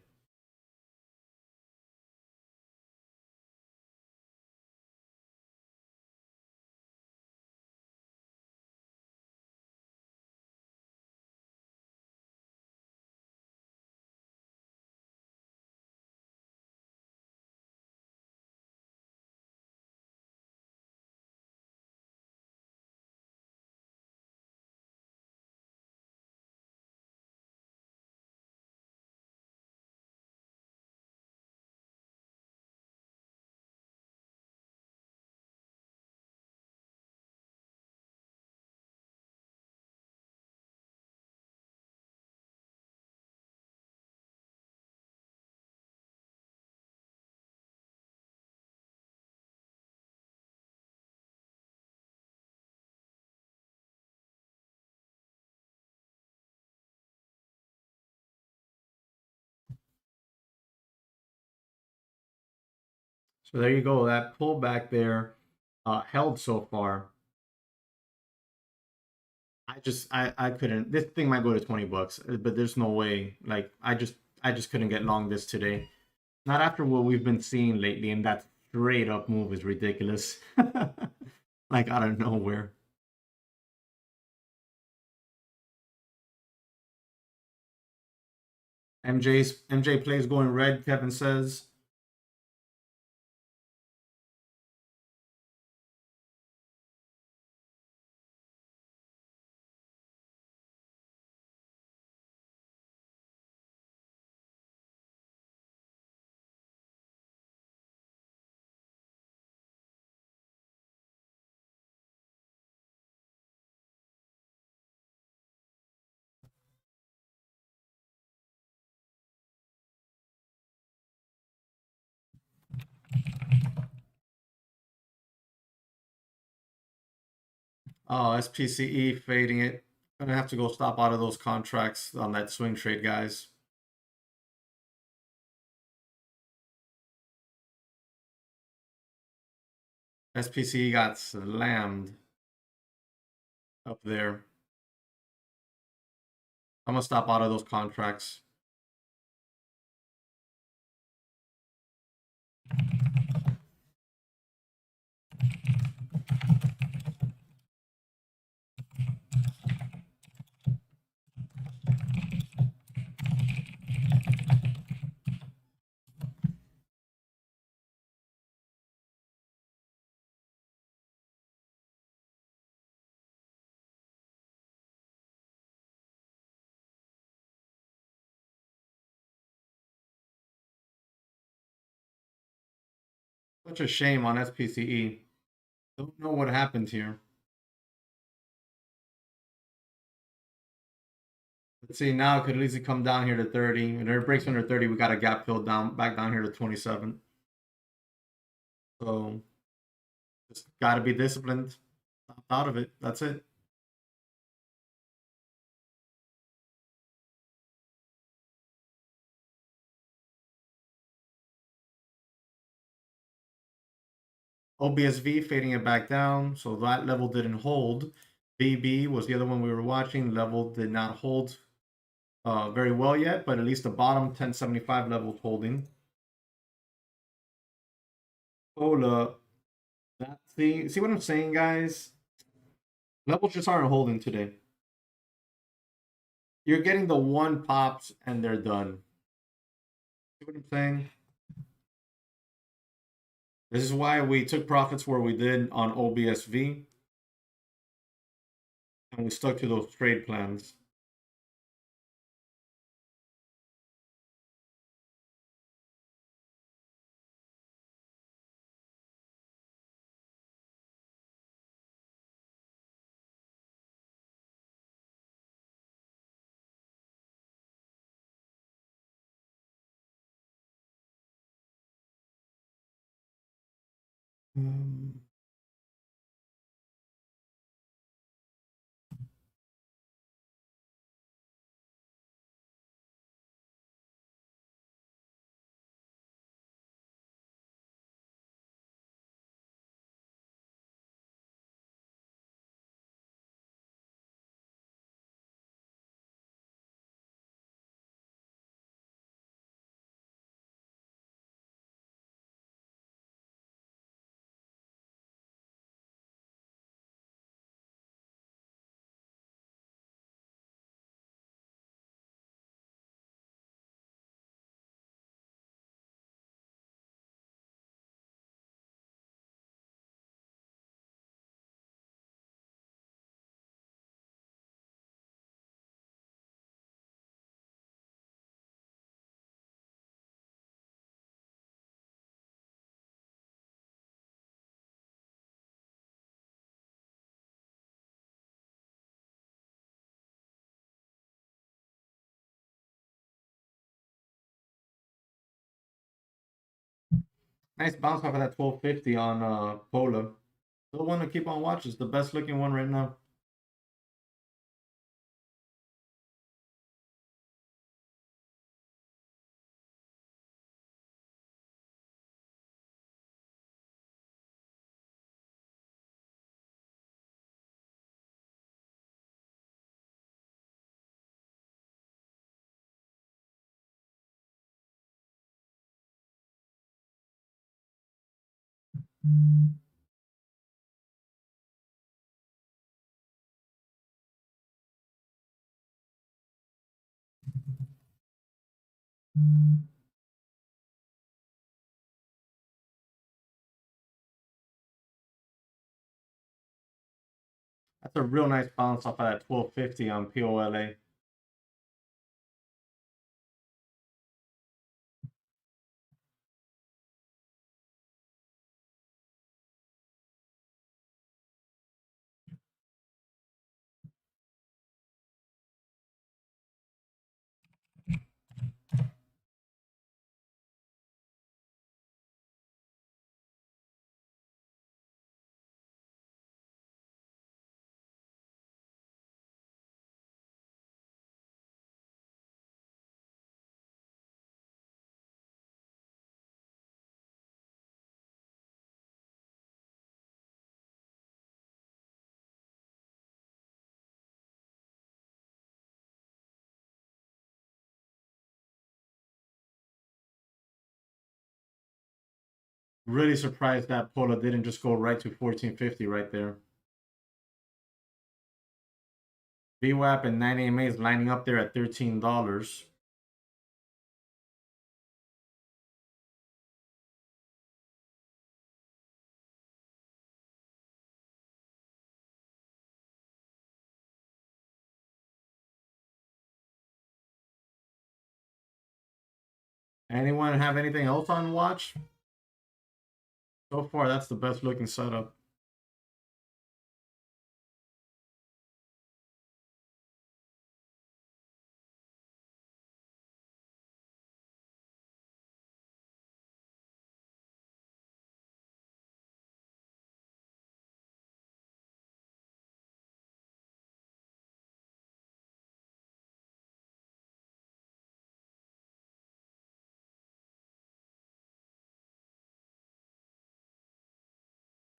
So there you go. That pullback there held so far. I couldn't. This thing might go to $20, but there's no way. Like I just couldn't get long this today. Not after what we've been seeing lately, and that straight up move is ridiculous. Like out of nowhere. MJ plays going red. Kevin says. Oh, SPCE fading it. Gonna have to go stop out of those contracts on that swing trade, guys. SPCE got slammed up there. I'm gonna stop out of those contracts. Such a shame on SPCE. Don't know what happened here. Let's see, now it could at least come down here to 30. And if it breaks under 30, we got a gap fill down back down here to 27. So just gotta be disciplined. Out of it. That's it. OBSV fading it back down, so that level didn't hold. BB was the other one we were watching. Level did not hold very well yet, but at least the bottom 1075 level holding. Ola, that see what I'm saying, guys? Levels just aren't holding today. You're getting the one pops and they're done. See what I'm saying? This is why we took profits where we did on OBSV, and we stuck to those trade plans. Nice bounce off of that 1250 on Pola. Still one to keep on watch. It's the best looking one right now. That's a real nice bounce off of that 1250 on POLA. Really surprised that Pola didn't just go right to 1450 right there. VWAP and 9AMA is lining up there at $13. Anyone have anything else on watch? So far, that's the best looking setup.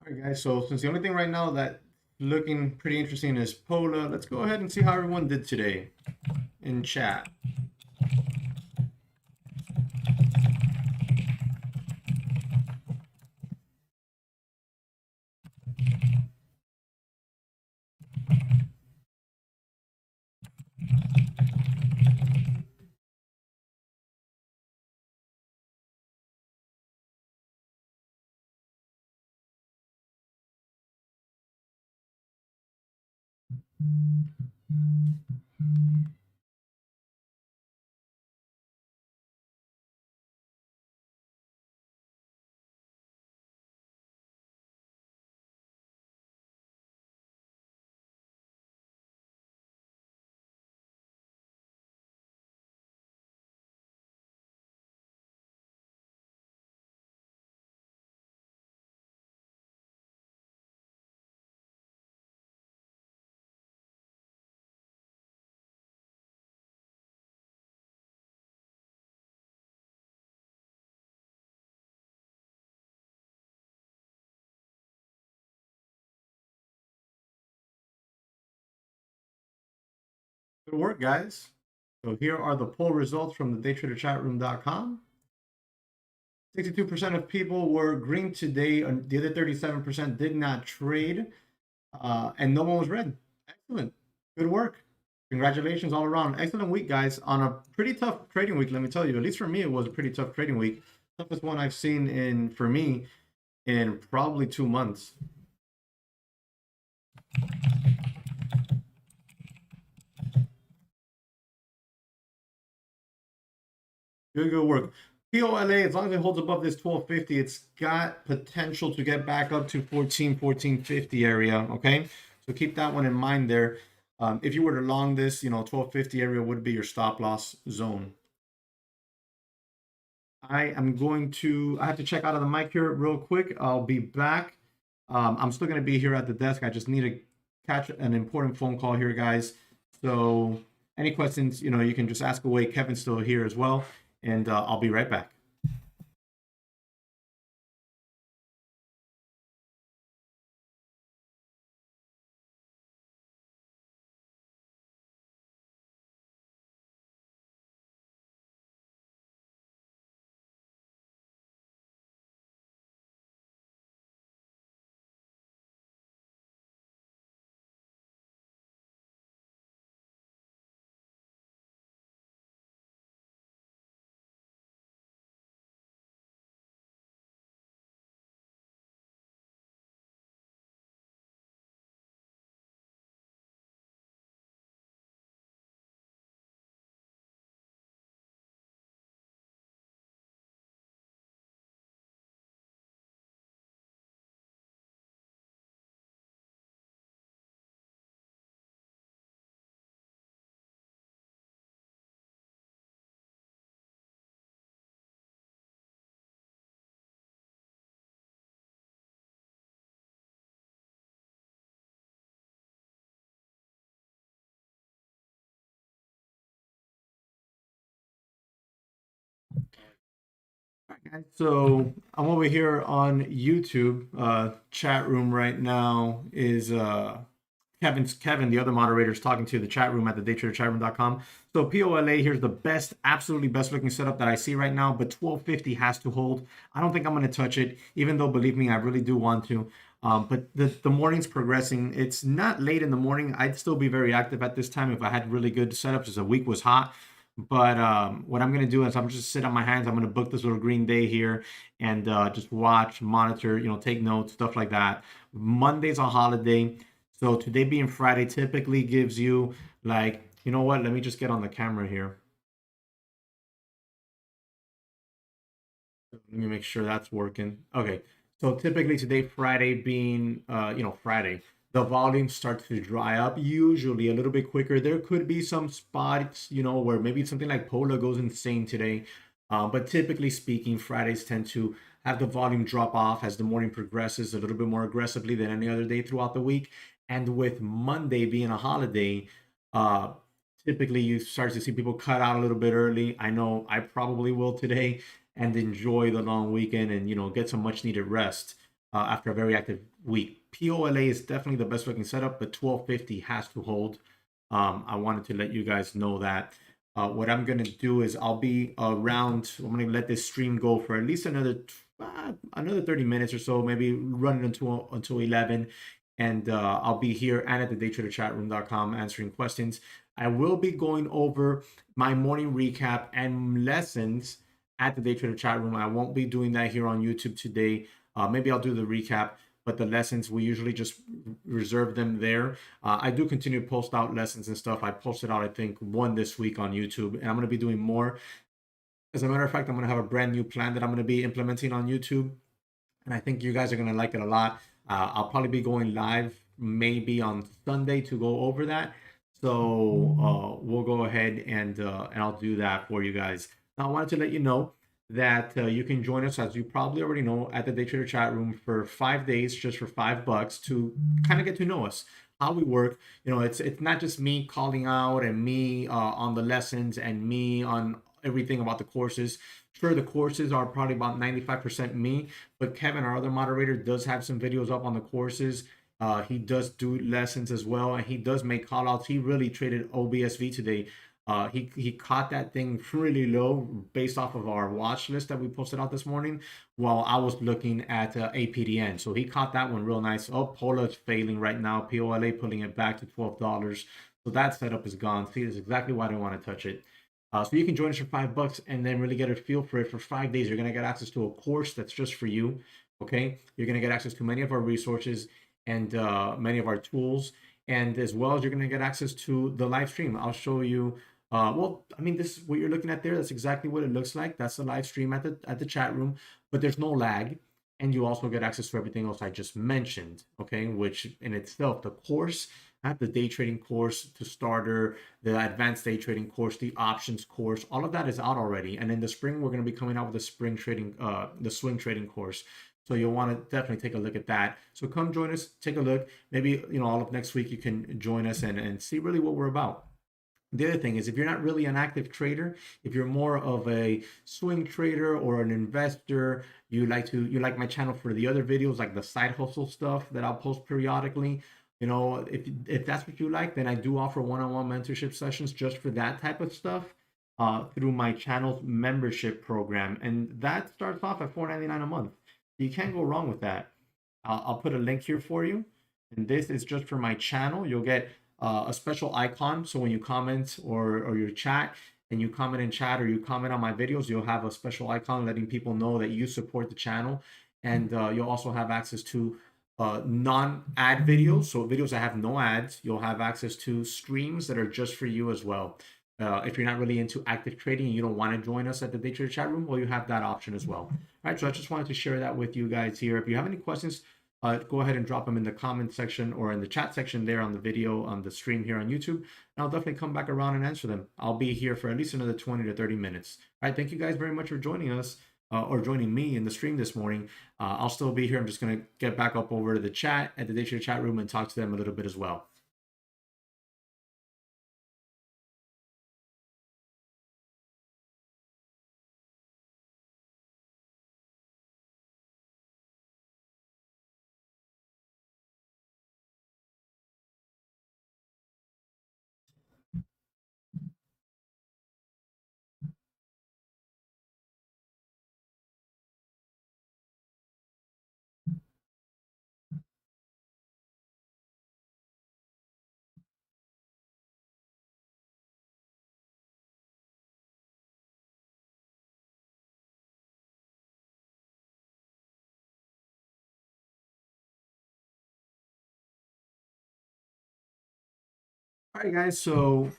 All right, guys. So since the only thing right now that looking pretty interesting is Pola, let's go ahead and see how everyone did today in chat. Good work, guys. So here are the poll results from the daytraderchatroom.com. 62% of people were green today, and the other 37% did not trade, and no one was red. Excellent. Good work. Congratulations all around. Excellent week, guys. On a pretty tough trading week, let me tell you. At least for me, it was a pretty tough trading week. Toughest one I've seen for me in probably 2 months. Good work. POLA, as long as it holds above this 1250, it's got potential to get back up to 1450 area. Okay, so keep that one in mind there. If you were to long this, 1250 area would be your stop loss zone. I have to check out of the mic here real quick. I'll be back. I'm still going to be here at the desk. I just need to catch an important phone call here, guys. So any questions, you can just ask away. Kevin's still here as well. And I'll be right back. So I'm over here on YouTube. Chat room right now is Kevin, the other moderator, is talking to the chat room at the daytraderchatroom.com. So POLA, here's the best, absolutely best looking setup that I see right now, but 1250 has to hold. I don't think I'm going to touch it, even though, believe me, I really do want to. But the morning's progressing. It's not late in the morning. I'd still be very active at this time if I had really good setups, as the week was hot. But what I'm going to do is I'm just sit on my hands. I'm going to book this little green day here and just watch, monitor, take notes, stuff like that. Monday's a holiday. So today being Friday typically gives you like, you know what? Let me just get on the camera here. Let me make sure that's working. Okay. So typically today, Friday being, Friday, the volume starts to dry up, usually a little bit quicker. There could be some spots, where maybe something like Pola goes insane today. But typically speaking, Fridays tend to have the volume drop off as the morning progresses a little bit more aggressively than any other day throughout the week. And with Monday being a holiday, uh, typically you start to see people cut out a little bit early. I know I probably will today and enjoy the long weekend and get some much needed rest after a very active week. POLA is definitely the best looking setup, but 1250 has to hold. I wanted to let you guys know that. What I'm gonna do is I'll be around. I'm gonna let this stream go for at least another 30 minutes or so, maybe run it until 11. And I'll be here and at the daytraderchatroom.com answering questions. I will be going over my morning recap and lessons at the Day Trader chat room. I won't be doing that here on YouTube today. Maybe I'll do the recap, but the lessons, we usually just reserve them there. I do continue to post out lessons and stuff. I posted out, I think, one this week on YouTube, and I'm going to be doing more. As a matter of fact, I'm going to have a brand new plan that I'm going to be implementing on YouTube, and I think you guys are going to like it a lot. I'll probably be going live maybe on Sunday to go over that. So we'll go ahead and I'll do that for you guys. Now I wanted to let you know that you can join us, as you probably already know, at the Day Trader chat room for 5 days, just for $5 to kind of get to know us, how we work. It's not just me calling out and me on the lessons and me on everything about the courses. Sure, the courses are probably about 95% me, but Kevin, our other moderator, does have some videos up on the courses. He does do lessons as well, and he does make call outs. He really traded OBSV today. He caught that thing really low based off of our watch list that we posted out this morning while I was looking at APDN. So he caught that one real nice. Oh, Pola is failing right now. POLA pulling it back to $12. So that setup is gone. See, that's exactly why I didn't want to touch it. So you can join us for $5 and then really get a feel for it. For 5 days, you're going to get access to a course that's just for you. Okay. You're going to get access to many of our resources and many of our tools. And as well as you're going to get access to the live stream. I'll show you. This is what you're looking at there. That's exactly what it looks like. That's the live stream at the chat room, but there's no lag. And you also get access to everything else I just mentioned. Okay. Which in itself, the course, at the day trading course, the starter, the advanced day trading course, the options course, all of that is out already. And in the spring, we're going to be coming out with the swing trading course. So you'll want to definitely take a look at that. So come join us, take a look. Maybe, all of next week you can join us and see really what we're about. The other thing is, if you're not really an active trader, if you're more of a swing trader or an investor, you like my channel for the other videos, like the side hustle stuff that I'll post periodically. If that's what you like, then I do offer one-on-one mentorship sessions just for that type of stuff through my channel's membership program, and that starts off at $4.99 a month. You can't go wrong with that. I'll put a link here for you, and this is just for my channel. You'll get a special icon, so when you comment or you chat, and you comment in chat or you comment on my videos, you'll have a special icon letting people know that you support the channel, and you'll also have access to non-ad videos, so videos that have no ads. You'll have access to streams that are just for you as well. If you're not really into active trading and you don't want to join us at the Day Trader chat room, well, you have that option as well. All right, so I just wanted to share that with you guys here. If you have any questions, go ahead and drop them in the comment section or in the chat section there on the video, on the stream here on YouTube. And I'll definitely come back around and answer them. I'll be here for at least another 20 to 30 minutes. All right, thank you guys very much for joining us or joining me in the stream this morning. I'll still be here. I'm just going to get back up over to the chat at the Day Trader chat room and talk to them a little bit as well. All right, guys. So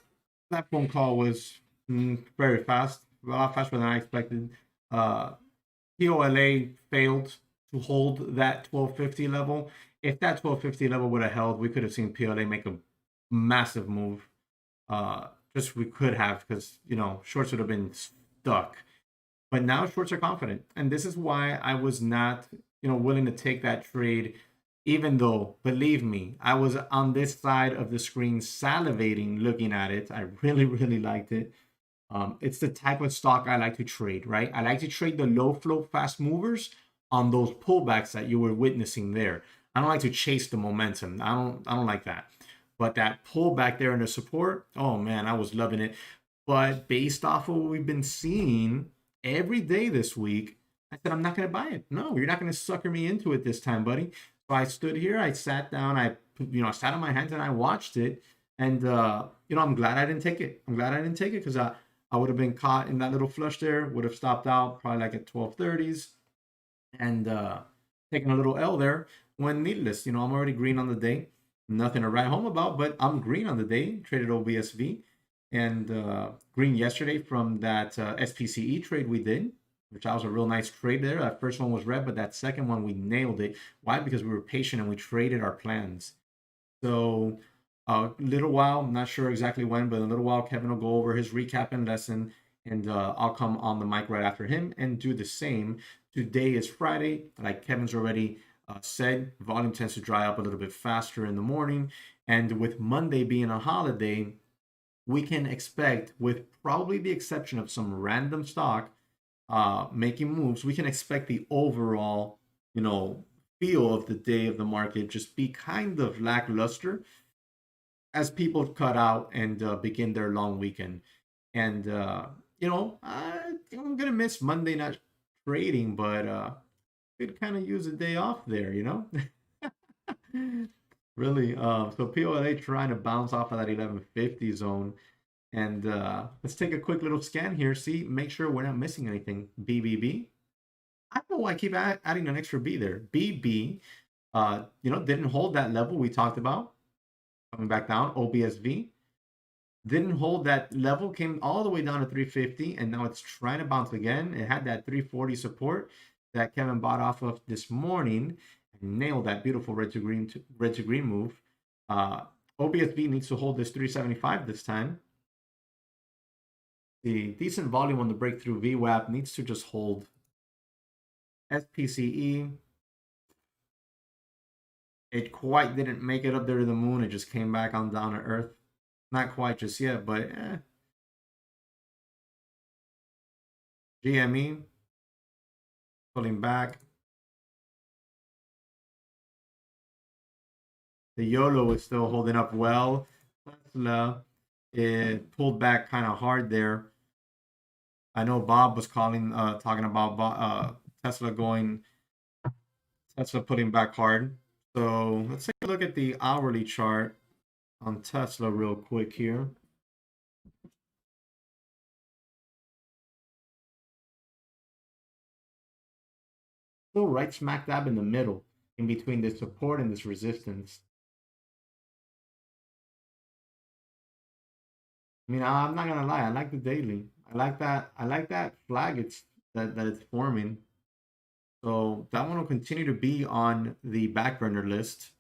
that phone call was very fast, a lot faster than I expected. POLA failed. to hold that 1250 level. If that 1250 level would have held, we could have seen PLA make a massive move. Just we could have, because shorts would have been stuck. But now shorts are confident, and this is why I was not willing to take that trade, even though, believe me, I was on this side of the screen salivating looking at it. I really, really liked it. It's the type of stock I like to trade, right? I like to trade the low flow fast movers on those pullbacks that you were witnessing there. I don't like to chase the momentum. I don't like that. But that pullback there in the support, oh man, I was loving it. But based off of what we've been seeing every day this week, I said, I'm not going to buy it. No, you're not going to sucker me into it this time, buddy. So I stood here, I sat down, I sat on my hands and I watched it. And, I'm glad I didn't take it. I'm glad I didn't take it because I would have been caught in that little flush there, would have stopped out probably like at 1230s and taken a little L there when needless. I'm already green on the day. Nothing to write home about, but I'm green on the day. Traded OBSV and green yesterday from that SPCE trade we did, which was a real nice trade there. That first one was red, but that second one we nailed it. Why? Because we were patient and we traded our plans. So a little while, I'm not sure exactly when, but in a little while, Kevin will go over his recap and lesson, and I'll come on the mic right after him and do the same. Today is Friday. Like Kevin's already said, volume tends to dry up a little bit faster in the morning. And with Monday being a holiday, we can expect, with probably the exception of some random stock making moves, we can expect the overall, feel of the day of the market just be kind of lackluster as people cut out and begin their long weekend. And I'm gonna miss Monday night trading, but could kind of use a day off there, really. So PLA trying to bounce off of that 1150 zone. And let's take a quick little scan here. See, make sure we're not missing anything. BBB. I don't know why I keep adding an extra B there. BB, didn't hold that level we talked about. Coming back down. OBSV didn't hold that level, came all the way down to 350, and now it's trying to bounce again. It had that 340 support that Kevin bought off of this morning and nailed that beautiful red to green move. OBSV needs to hold this 375 this time. The decent volume on the breakthrough VWAP needs to just hold. SPCE, it quite didn't make it up there to the moon. It just came back on down to earth. Not quite just yet, but GME pulling back. The YOLO is still holding up well. Tesla, it pulled back kind of hard there. I know Bob was talking about Tesla putting back hard. So let's take a look at the hourly chart on Tesla real quick here. Still right smack dab in the middle, in between this support and this resistance. I mean, I'm not gonna lie, I like the daily. I like that flag that it's forming. So that one will continue to be on the back burner list.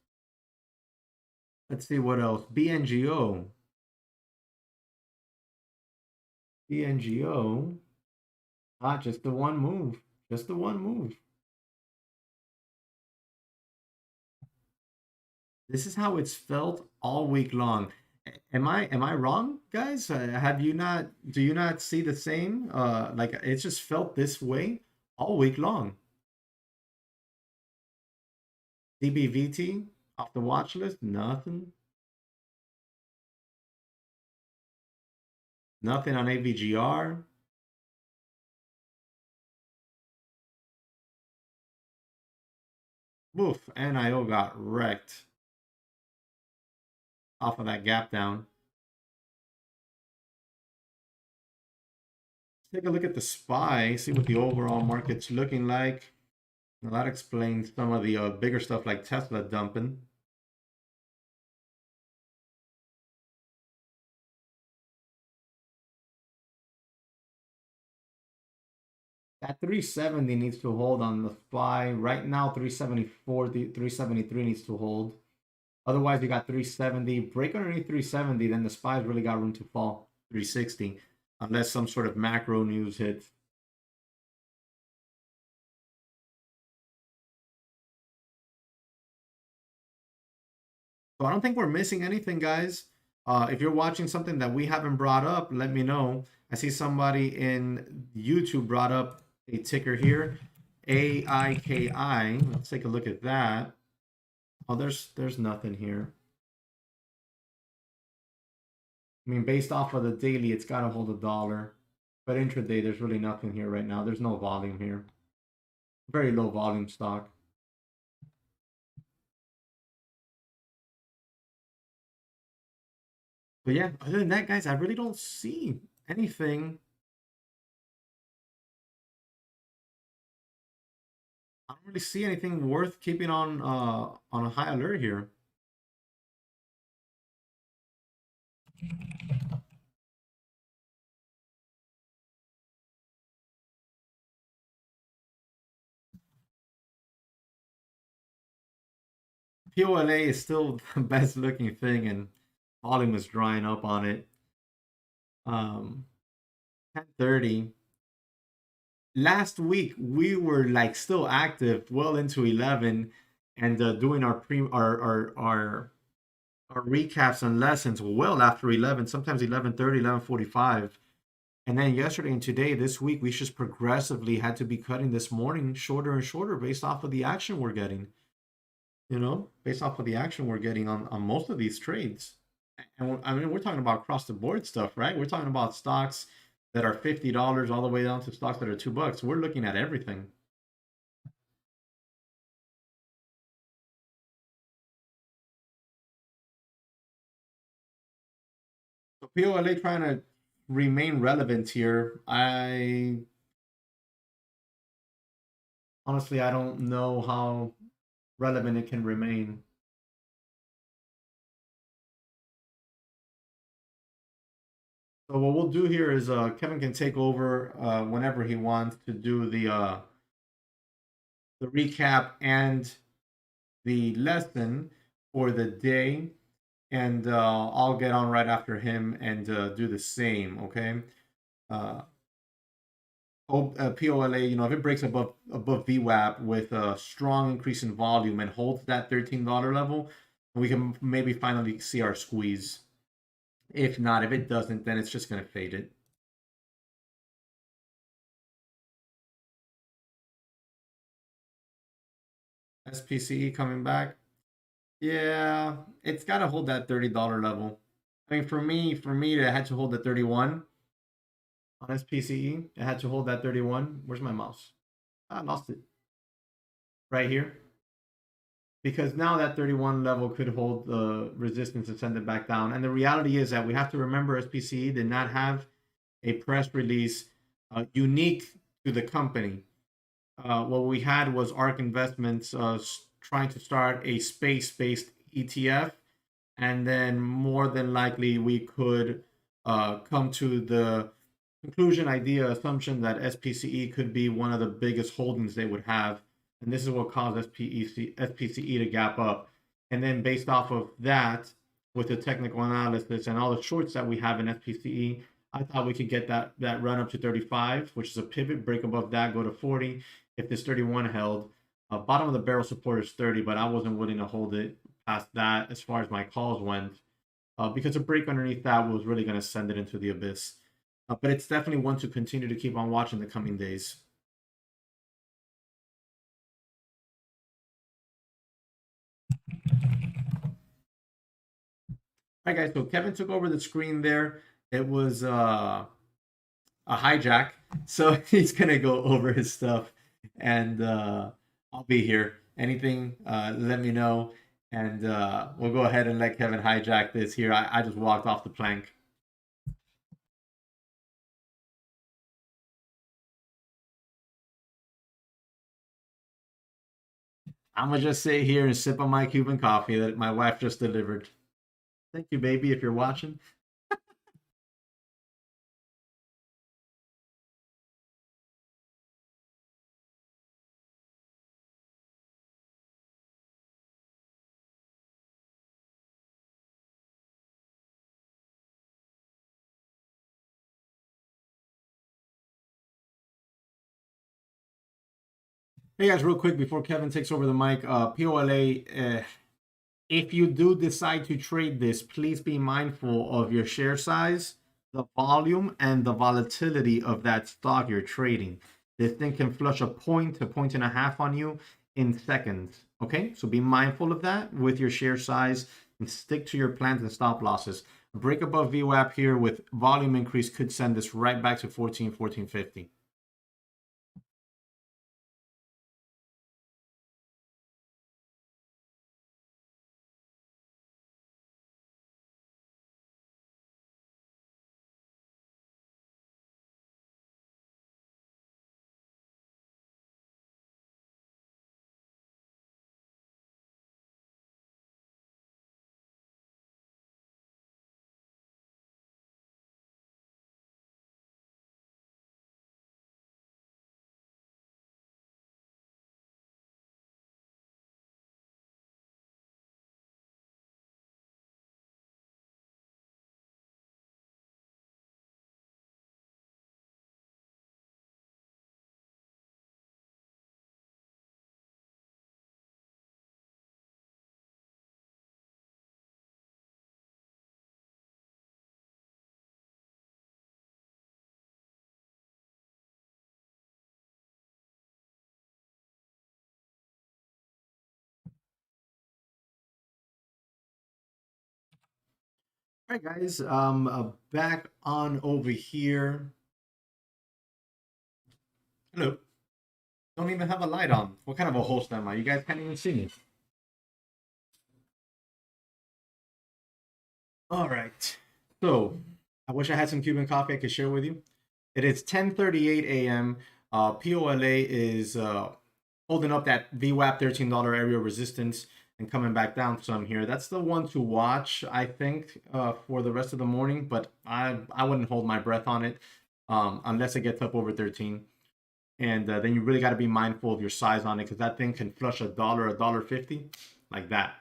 Let's see what else. BNGO. BNGO. Ah, just the one move. Just the one move. This is how it's felt all week long. Am I wrong, guys? Do you not see the same? Like it's just felt this way all week long. DBVT off the watch list, nothing. Nothing on AVGR. Woof, NIO got wrecked off of that gap down. Take a look at the SPY, see what the overall market's looking like. Now that explains some of the bigger stuff like Tesla dumping. That 370 needs to hold on the fly. Right now, 374, 373 needs to hold. Otherwise, you got 370. Break underneath 370, then the SPY's really got room to fall 360, unless some sort of macro news hits. So I don't think we're missing anything, guys. If you're watching something that we haven't brought up, let me know. I see somebody in YouTube brought up a ticker here, AIKI. Let's take a look at that. Oh, there's nothing here. I mean, based off of the daily, it's got to hold $1. But intraday, there's really nothing here right now. There's no volume here. Very low volume stock. But yeah, other than that, guys, I really don't see anything. I don't really see anything worth keeping on a high alert here. POLA is still the best looking thing, and volume is drying up on it. 10:30. Last week we were like still active, well into 11, and doing our recaps and lessons well after 11, sometimes 11:30, 11:45. And then yesterday and today, this week, we just progressively had to be cutting this morning shorter and shorter based off of the action we're getting. Based off of the action we're getting on most of these trades. And I mean, we're talking about across the board stuff, right? We're talking about stocks that are $50 all the way down to stocks that are $2. We're looking at everything. So POLA trying to remain relevant here. Honestly, I don't know how relevant it can remain. So what we'll do here is Kevin can take over whenever he wants to do the recap and the lesson for the day, and I'll get on right after him and do the same. Okay. POLA, if it breaks above VWAP with a strong increase in volume and holds that $13 level, we can maybe finally see our squeeze. If not, if it doesn't, then it's just going to fade it. SPCE coming back. Yeah, it's got to hold that $30 level. I mean, for me, it had to hold the 31 on SPCE. It had to hold that 31. Where's my mouse? I lost it. Right here. Because now that 31 level could hold the resistance and send it back down. And the reality is that we have to remember SPCE did not have a press release unique to the company. What we had was ARK Investments trying to start a space-based ETF, and then more than likely we could come to the conclusion, idea, assumption that SPCE could be one of the biggest holdings they would have, and this is what caused SPCE to gap up. And then based off of that, with the technical analysis and all the shorts that we have in SPCE, I thought we could get that run up to 35, which is a pivot, break above that, go to 40. If this 31 held, bottom of the barrel support is 30, but I wasn't willing to hold it past that as far as my calls went, because a break underneath that was really going to send it into the abyss. But it's definitely one to continue to keep on watching the coming days. All right, guys. So Kevin took over the screen there. It was a hijack, so he's gonna go over his stuff, and I'll be here. Anything, let me know, and we'll go ahead and let Kevin hijack this here. I just walked off the plank. I'm gonna just sit here and sip on my Cuban coffee that my wife just delivered. Thank you, baby, if you're watching. Hey guys, real quick before Kevin takes over the mic, POLA, if you do decide to trade this, please be mindful of your share size, the volume, and the volatility of that stock you're trading. This thing can flush a point to point and a half on you in seconds. Okay, so be mindful of that with your share size and stick to your plans and stop losses. A break above VWAP here with volume increase could send this right back to 14.50. All right, guys, back on over here. Hello. Don't even have a light on. What kind of a host am I? You guys can't even see me. All right. So I wish I had some Cuban coffee I could share with you. It is 10:38 a.m. POLA is holding up that VWAP $13 area resistance and coming back down some here. That's the one to watch, I think, for the rest of the morning. But I wouldn't hold my breath on it unless it gets up over 13. And then you really got to be mindful of your size on it because that thing can flush a dollar 50, like that.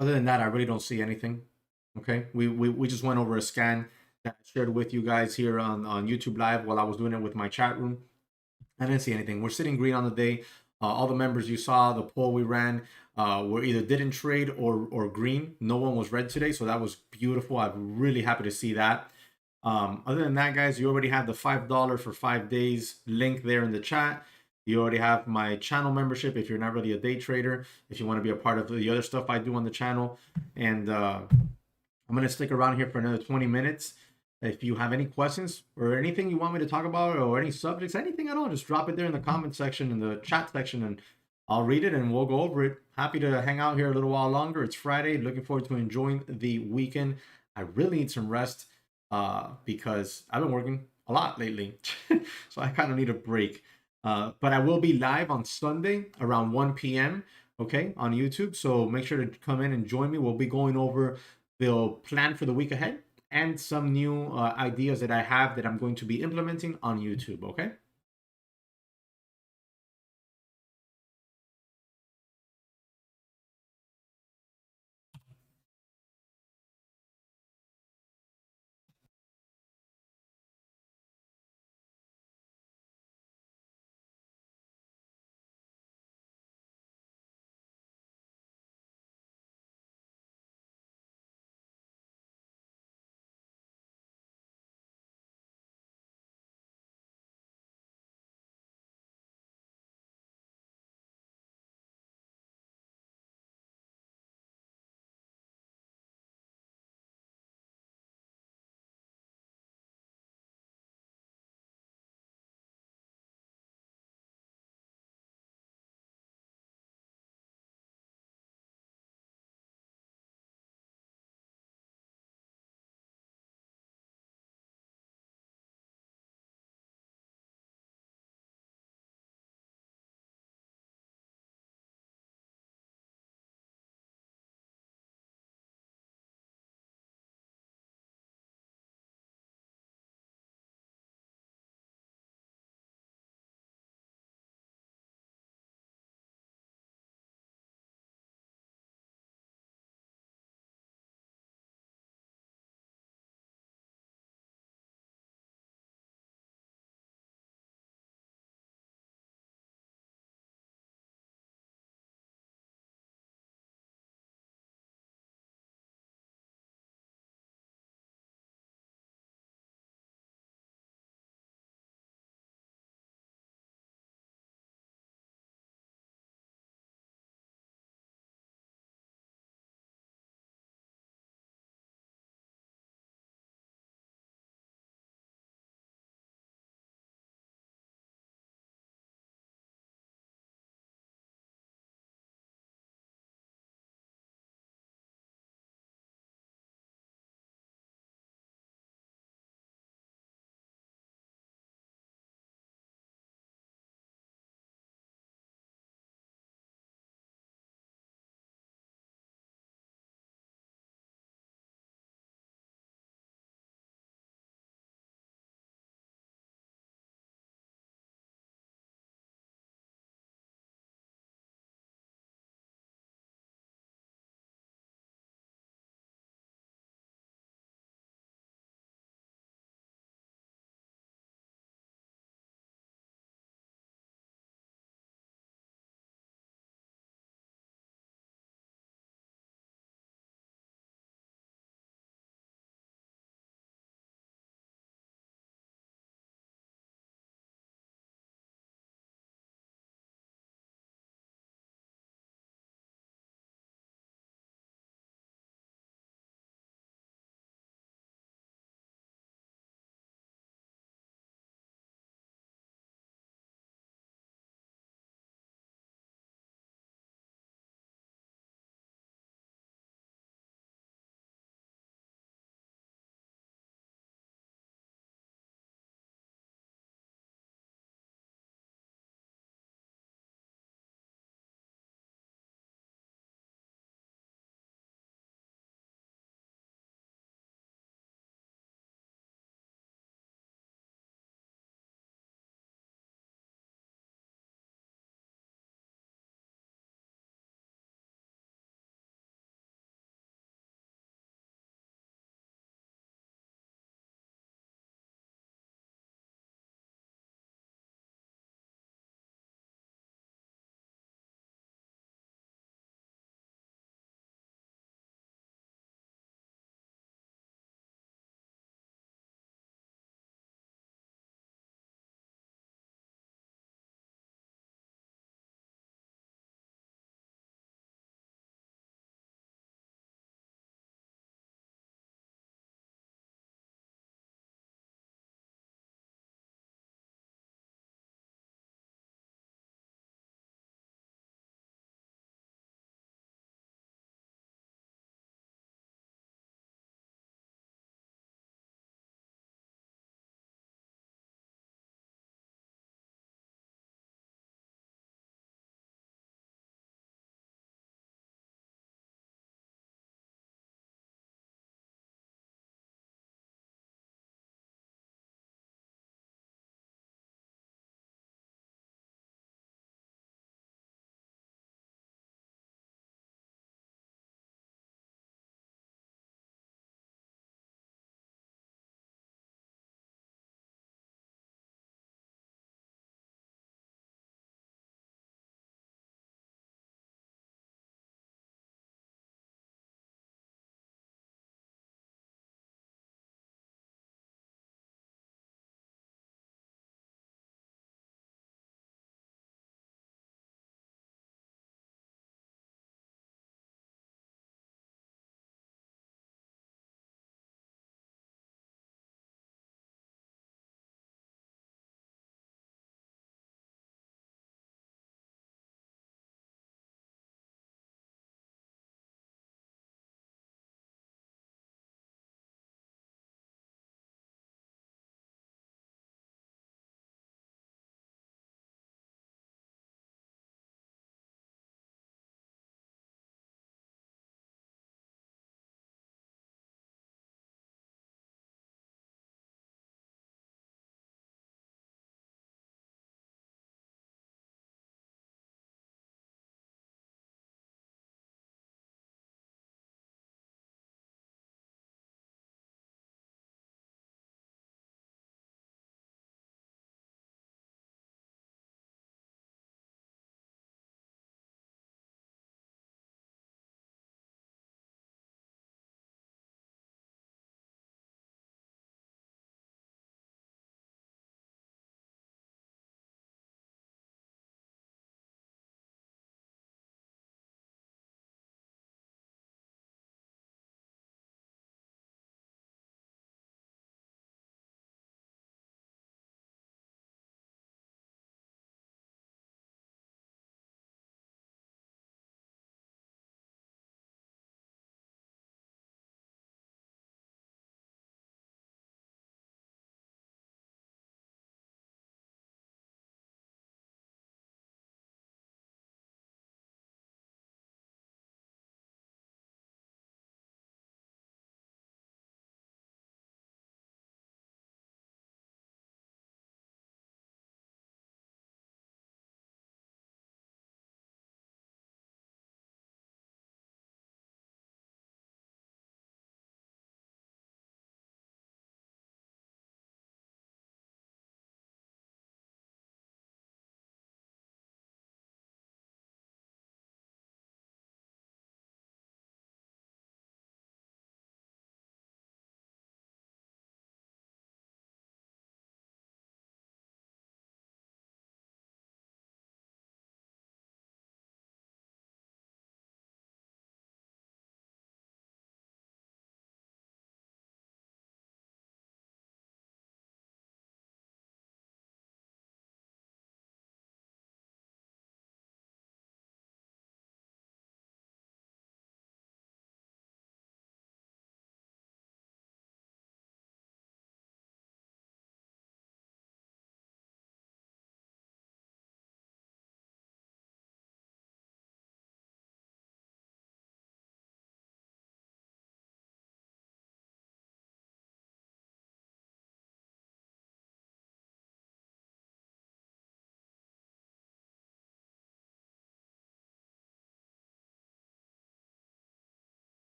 Other than that, I really don't see anything. Okay, we just went over a scan that I shared with you guys here on YouTube Live while I was doing it with my chat room. I didn't see anything. We're sitting green on the day. All the members you saw, the poll we ran, were either didn't trade or green. No one was red today, so that was beautiful. I'm really happy to see that. Other than that, guys, you already have the $5 for 5 days link there in the chat. You already have my channel membership if you're not really a day trader, if you want to be a part of the other stuff I do on the channel. And I'm going to stick around here for another 20 minutes. If you have any questions or anything you want me to talk about or any subjects, anything at all, just drop it there in the comment section, in the chat section, and I'll read it and we'll go over it. Happy to hang out here a little while longer. It's Friday. Looking forward to enjoying the weekend. I really need some rest because I've been working a lot lately. So I kind of need a break. But I will be live on Sunday around 1 p.m. Okay, on YouTube. So make sure to come in and join me. We'll be going over the plan for the week ahead and some new ideas that I have that I'm going to be implementing on YouTube. Okay.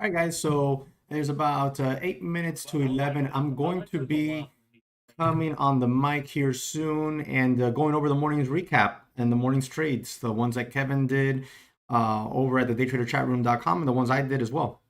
All right, guys. So there's about 8 minutes to 11. I'm going to be coming on the mic here soon and going over the morning's recap and the morning's trades, the ones that Kevin did over at the daytraderchatroom.com and the ones I did as well.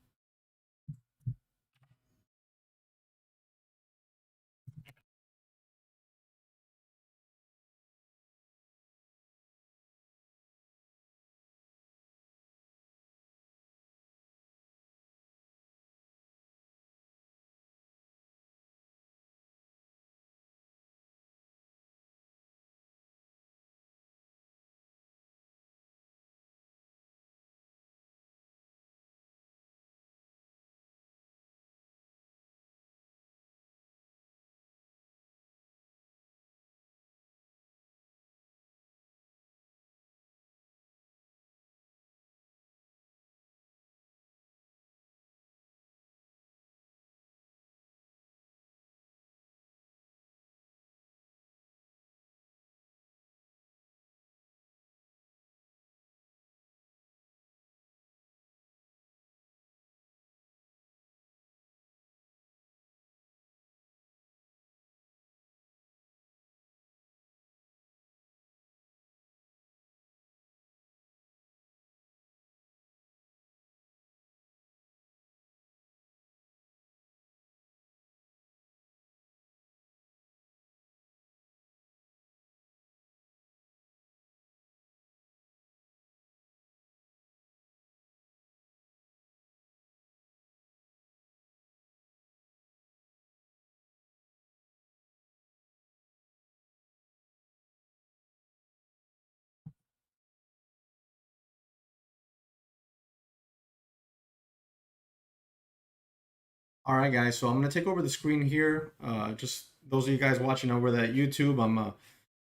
All right, guys. So I'm going to take over the screen here. Just those of you guys watching over that YouTube, I'm going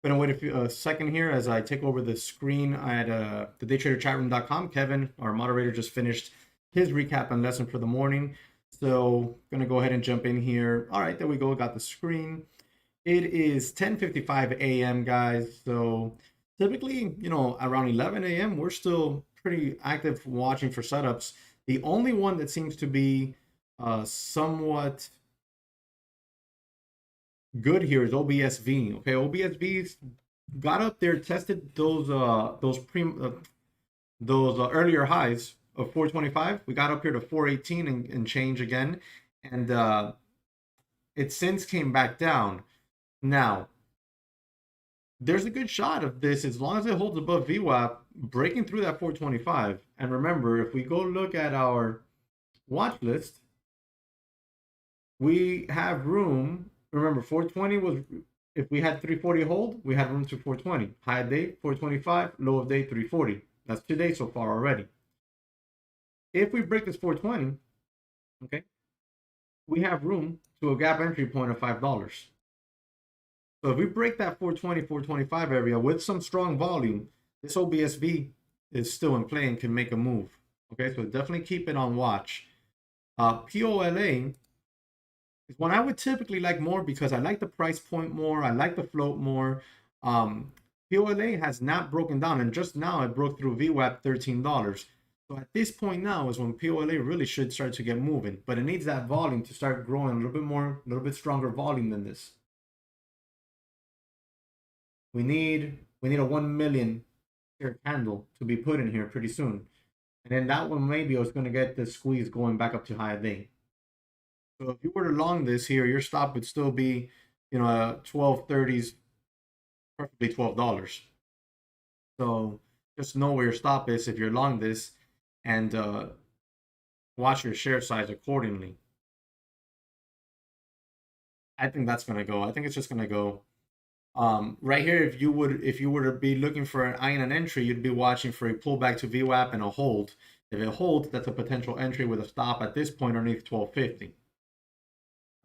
to wait a second here as I take over the screen at the daytraderchatroom.com. Kevin, our moderator, just finished his recap and lesson for the morning. So going to go ahead and jump in here. All right, there we go. Got the screen. It is 10:55 a.m., guys. So typically, around 11 a.m., we're still pretty active watching for setups. The only one that seems to be somewhat good here is OBSV. Okay, OBSV's got up there, tested those earlier highs of 425. We got up here to 418 and change again, and it since came back down. Now, there's a good shot of this as long as it holds above VWAP, breaking through that 425. And remember, if we go look at our watch list, we have room. Remember, 420 was, if we had 340 hold, we had room to 420. High of day, 425, low of day, 340. That's 2 days so far already. If we break this 420, okay, we have room to a gap entry point of $5. So if we break that 420, 425 area with some strong volume, this OBSV is still in play and can make a move. Okay, so definitely keep it on watch. POLA is one I would typically like more because I like the price point more. I like the float more. POLA has not broken down, and just now it broke through VWAP $13. So at this point now is when POLA really should start to get moving, but it needs that volume to start growing a little bit more, a little bit stronger volume than this. We need a 1 million share candle to be put in here pretty soon, and then that one maybe is going to get the squeeze going back up to high day. So if you were to long this here, your stop would still be, 12.30s, preferably $12. So just know where your stop is if you're long this, and watch your share size accordingly. I think that's gonna go. I think it's just gonna go. Right here, if you were to be looking for an eye and an entry, you'd be watching for a pullback to VWAP and a hold. If it holds, that's a potential entry with a stop at this point underneath 1250.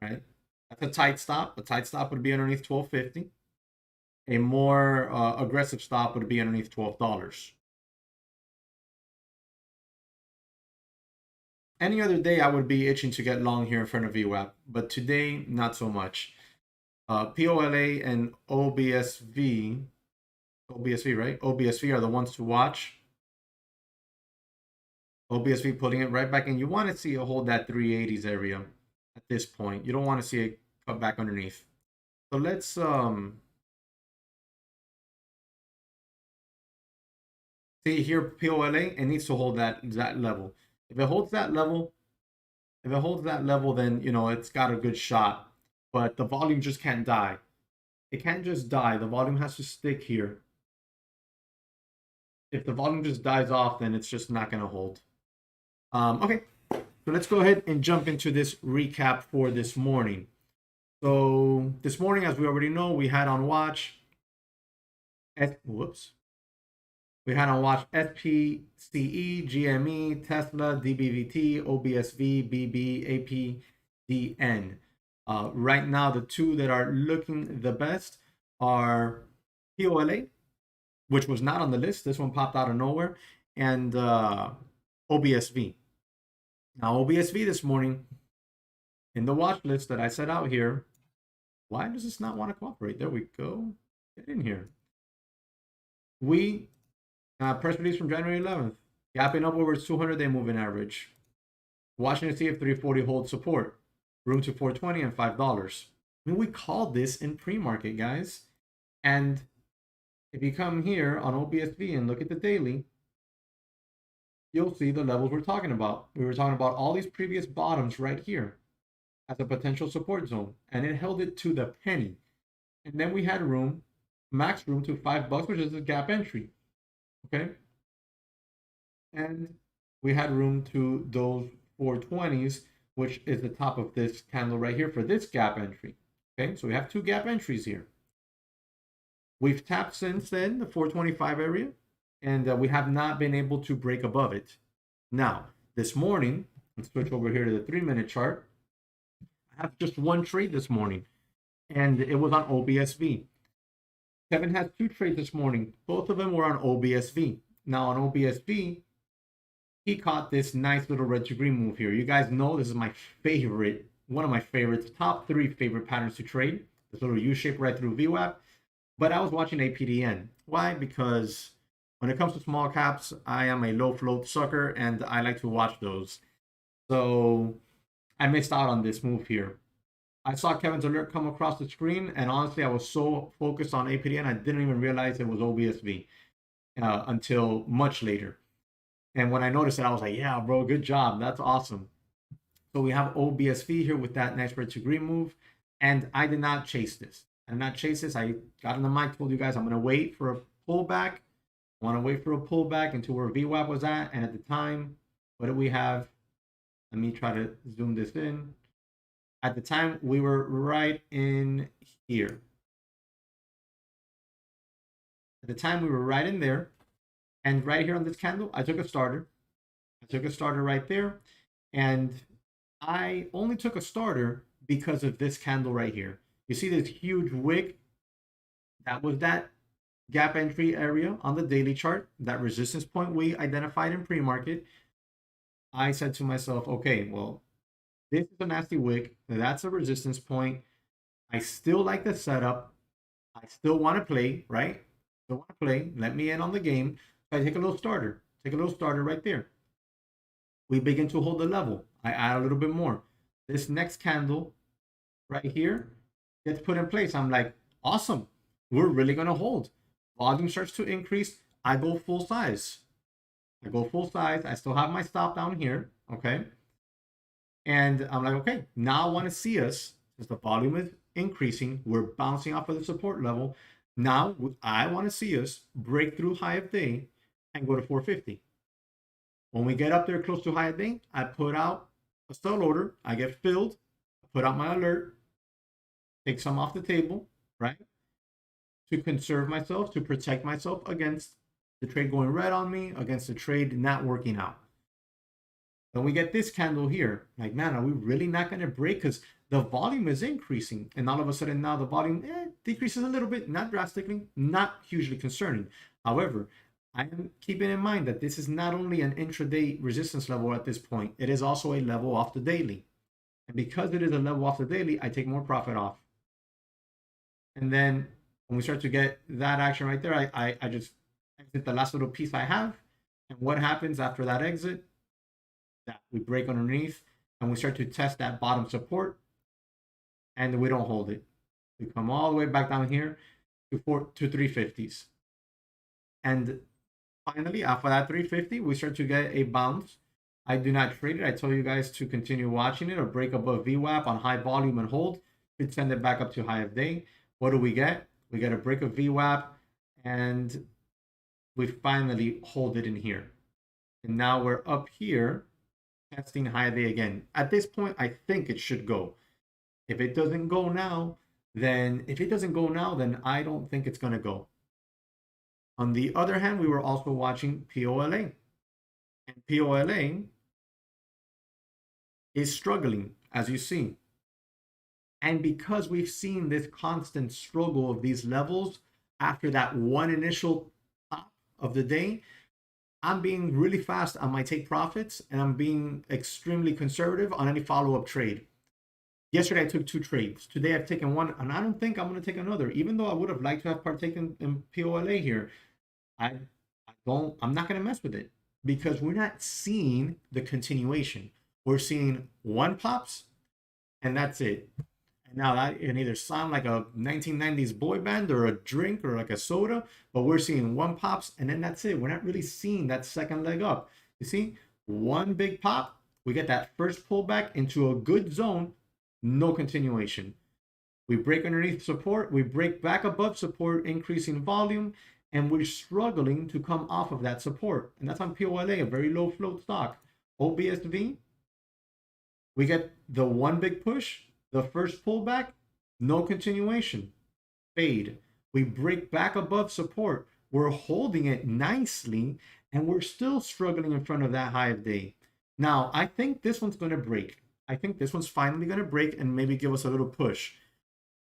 Right? That's a tight stop. A tight stop would be underneath 1250. A more aggressive stop would be underneath $12. Any other day, I would be itching to get long here in front of VWAP, but today, not so much. POLA and OBSV, right? OBSV are the ones to watch. OBSV putting it right back in. You want to see it hold that 380s area at this point. You don't want to see it cut back underneath. So let's see here, POLA, it needs to hold that level. If it holds that level, then you know it's got a good shot. But the volume just can't die. It can't just die. The volume has to stick here. If the volume just dies off, then it's just not going to hold. Okay, so let's go ahead and jump into this recap for this morning. So this morning, as we already know, we had on watch. We had on watch SPCE, GME, Tesla, DBVT, OBSV, BB, APDN. Right now, the two that are looking the best are POLA, which was not on the list. This one popped out of nowhere, and OBSV. Now, OBSV this morning in the watch list that I set out here. Why does this not want to cooperate? There we go. Get in here. We press release from January 11th. Gapping up over its 200-day moving average. Watching to see if 340 holds support. Room to 420 and $5. I mean, we called this in pre-market, guys. And if you come here on OBSV and look at the daily, you'll see the levels we're talking about. We were talking about all these previous bottoms right here as a potential support zone, and it held it to the penny. And then we had room, max room to $5, which is a gap entry. Okay. And we had room to those 420s, which is the top of this candle right here for this gap entry. Okay, so we have two gap entries here. We've tapped since then the 425 area, and we have not been able to break above it. Now, this morning, let's switch over here to the 3-minute chart. I have just one trade this morning, and it was on OBSV. Kevin has two trades this morning. Both of them were on OBSV. Now, on OBSV, he caught this nice little red to green move here. You guys know this is my favorite, one of my favorites, top 3 favorite patterns to trade. This little U-shape right through VWAP. But I was watching APDN. Why? Because when it comes to small caps, I am a low float sucker, and I like to watch those. So I missed out on this move here. I saw Kevin's alert come across the screen, and honestly, I was so focused on APDN, I didn't even realize it was OBSV until much later. And when I noticed it, I was like, yeah, bro, good job. That's awesome. So we have OBSV here with that nice red to green move, and I did not chase this. I did not chase this. I got on the mic, told you guys I'm going to wait for a pullback. I want to wait for a pullback into where VWAP was at, and at the time, what did we have? Let me try to zoom this in. At the time, we were right in here. At the time, we were right in there. And right here on this candle, I took a starter. I took a starter right there. And I only took a starter because of this candle right here. You see this huge wick? That was that gap entry area on the daily chart, that resistance point we identified in pre-market. I said to myself, okay, well, this is a nasty wick. That's a resistance point. I still like the setup. I still want to play, right? Still want to play. Let me in on the game. So I take a little starter. Take a little starter right there. We begin to hold the level. I add a little bit more. This next candle right here gets put in place. I'm like, awesome. We're really going to hold. Volume starts to increase. I go full size. I still have my stop down here. Okay. And I'm like, okay, now I want to see us, as the volume is increasing, we're bouncing off of the support level. Now I want to see us break through high of day and go to 450. When we get up there close to high of day, I put out a sell order. I get filled, put out my alert, take some off the table, right? To conserve myself, to protect myself against the trade going red on me, against the trade not working out. Then we get this candle here. Like, man, are we really not going to break? Because the volume is increasing. And all of a sudden now the volume decreases a little bit, not drastically, not hugely concerning. However, I am keeping in mind that this is not only an intraday resistance level at this point, it is also a level off the daily. And because it is a level off the daily, I take more profit off. And then when we start to get that action right there, I just exit the last little piece I have. And what happens after that exit? that. We break underneath and we start to test that bottom support, and we don't hold it. We come all the way back down here to 350s. And finally, after that 350, we start to get a bounce. I do not trade it. I tell you guys to continue watching it or break above VWAP on high volume and hold. Could send it back up to high of day. What do we get? We get a break of VWAP, and we finally hold it in here. And now we're up here testing high of day again. At this point, I think it should go. If it doesn't go now, then I don't think it's going to go. On the other hand, we were also watching POLA. And POLA is struggling, as you see. And because we've seen this constant struggle of these levels after that one initial top of the day, I'm being really fast on my take profits, and I'm being extremely conservative on any follow-up trade. Yesterday, I took 2 trades. Today, I've taken 1, and I don't think I'm going to take another, even though I would have liked to have partaken in POLA here. I'm not going to mess with it because we're not seeing the continuation. We're seeing 1 pops, and that's it. And now that can either sound like a 1990s boy band or a drink or like a soda, but we're seeing 1 pops, and then that's it. We're not really seeing that second leg up. You see, 1 big pop, we get that first pullback into a good zone, no continuation. We break underneath support, we break back above support, increasing volume, and we're struggling to come off of that support. And that's on POLA, a very low float stock. OBSV, we get the 1 big push, the first pullback, no continuation, fade. We break back above support. We're holding it nicely, and we're still struggling in front of that high of day. Now, I think this one's going to break. I think this one's finally going to break and maybe give us a little push.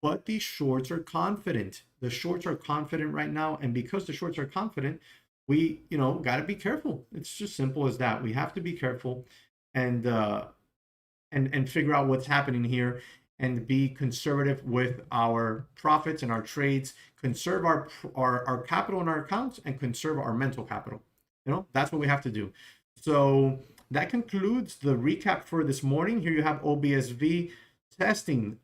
But these shorts are confident. The shorts are confident right now, and because the shorts are confident, we, got to be careful. It's just simple as that. We have to be careful and figure out what's happening here and be conservative with our profits and our trades, conserve our capital in our accounts, and conserve our mental capital. That's what we have to do. So that concludes the recap for this morning. Here you have OBSV testing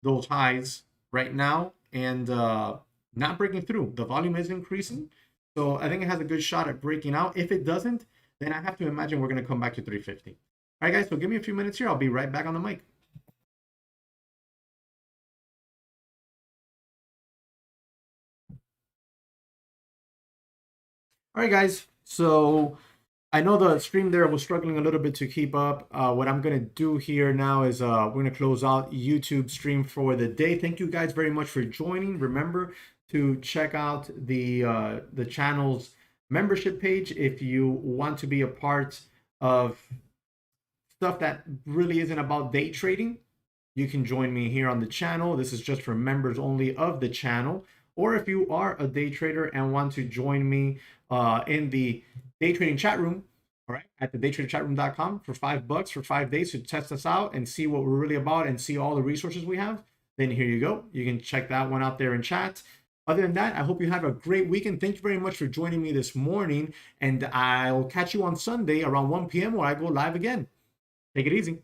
those highs right now and not breaking through. The volume is increasing, so I think it has a good shot at breaking out. If it doesn't, then I have to imagine we're going to come back to 350. All right, guys, so give me a few minutes here. I'll be right back on the mic. All right, guys, so I know the stream there was struggling a little bit to keep up. What I'm going to do here now is we're going to close out YouTube stream for the day. Thank you guys very much for joining. Remember to check out the channel's membership page if you want to be a part of stuff that really isn't about day trading. You can join me here on the channel. This is just for members only of the channel. Or if you are a day trader and want to join me in the day trading chat room, all right, at the daytraderchatroom.com for $5 for 5 days to test us out and see what we're really about and see all the resources we have, then here you go. You can check that one out there in chat. Other than that, I hope you have a great weekend. Thank you very much for joining me this morning, and I'll catch you on Sunday around 1 p.m. where I go live again. Take it easy.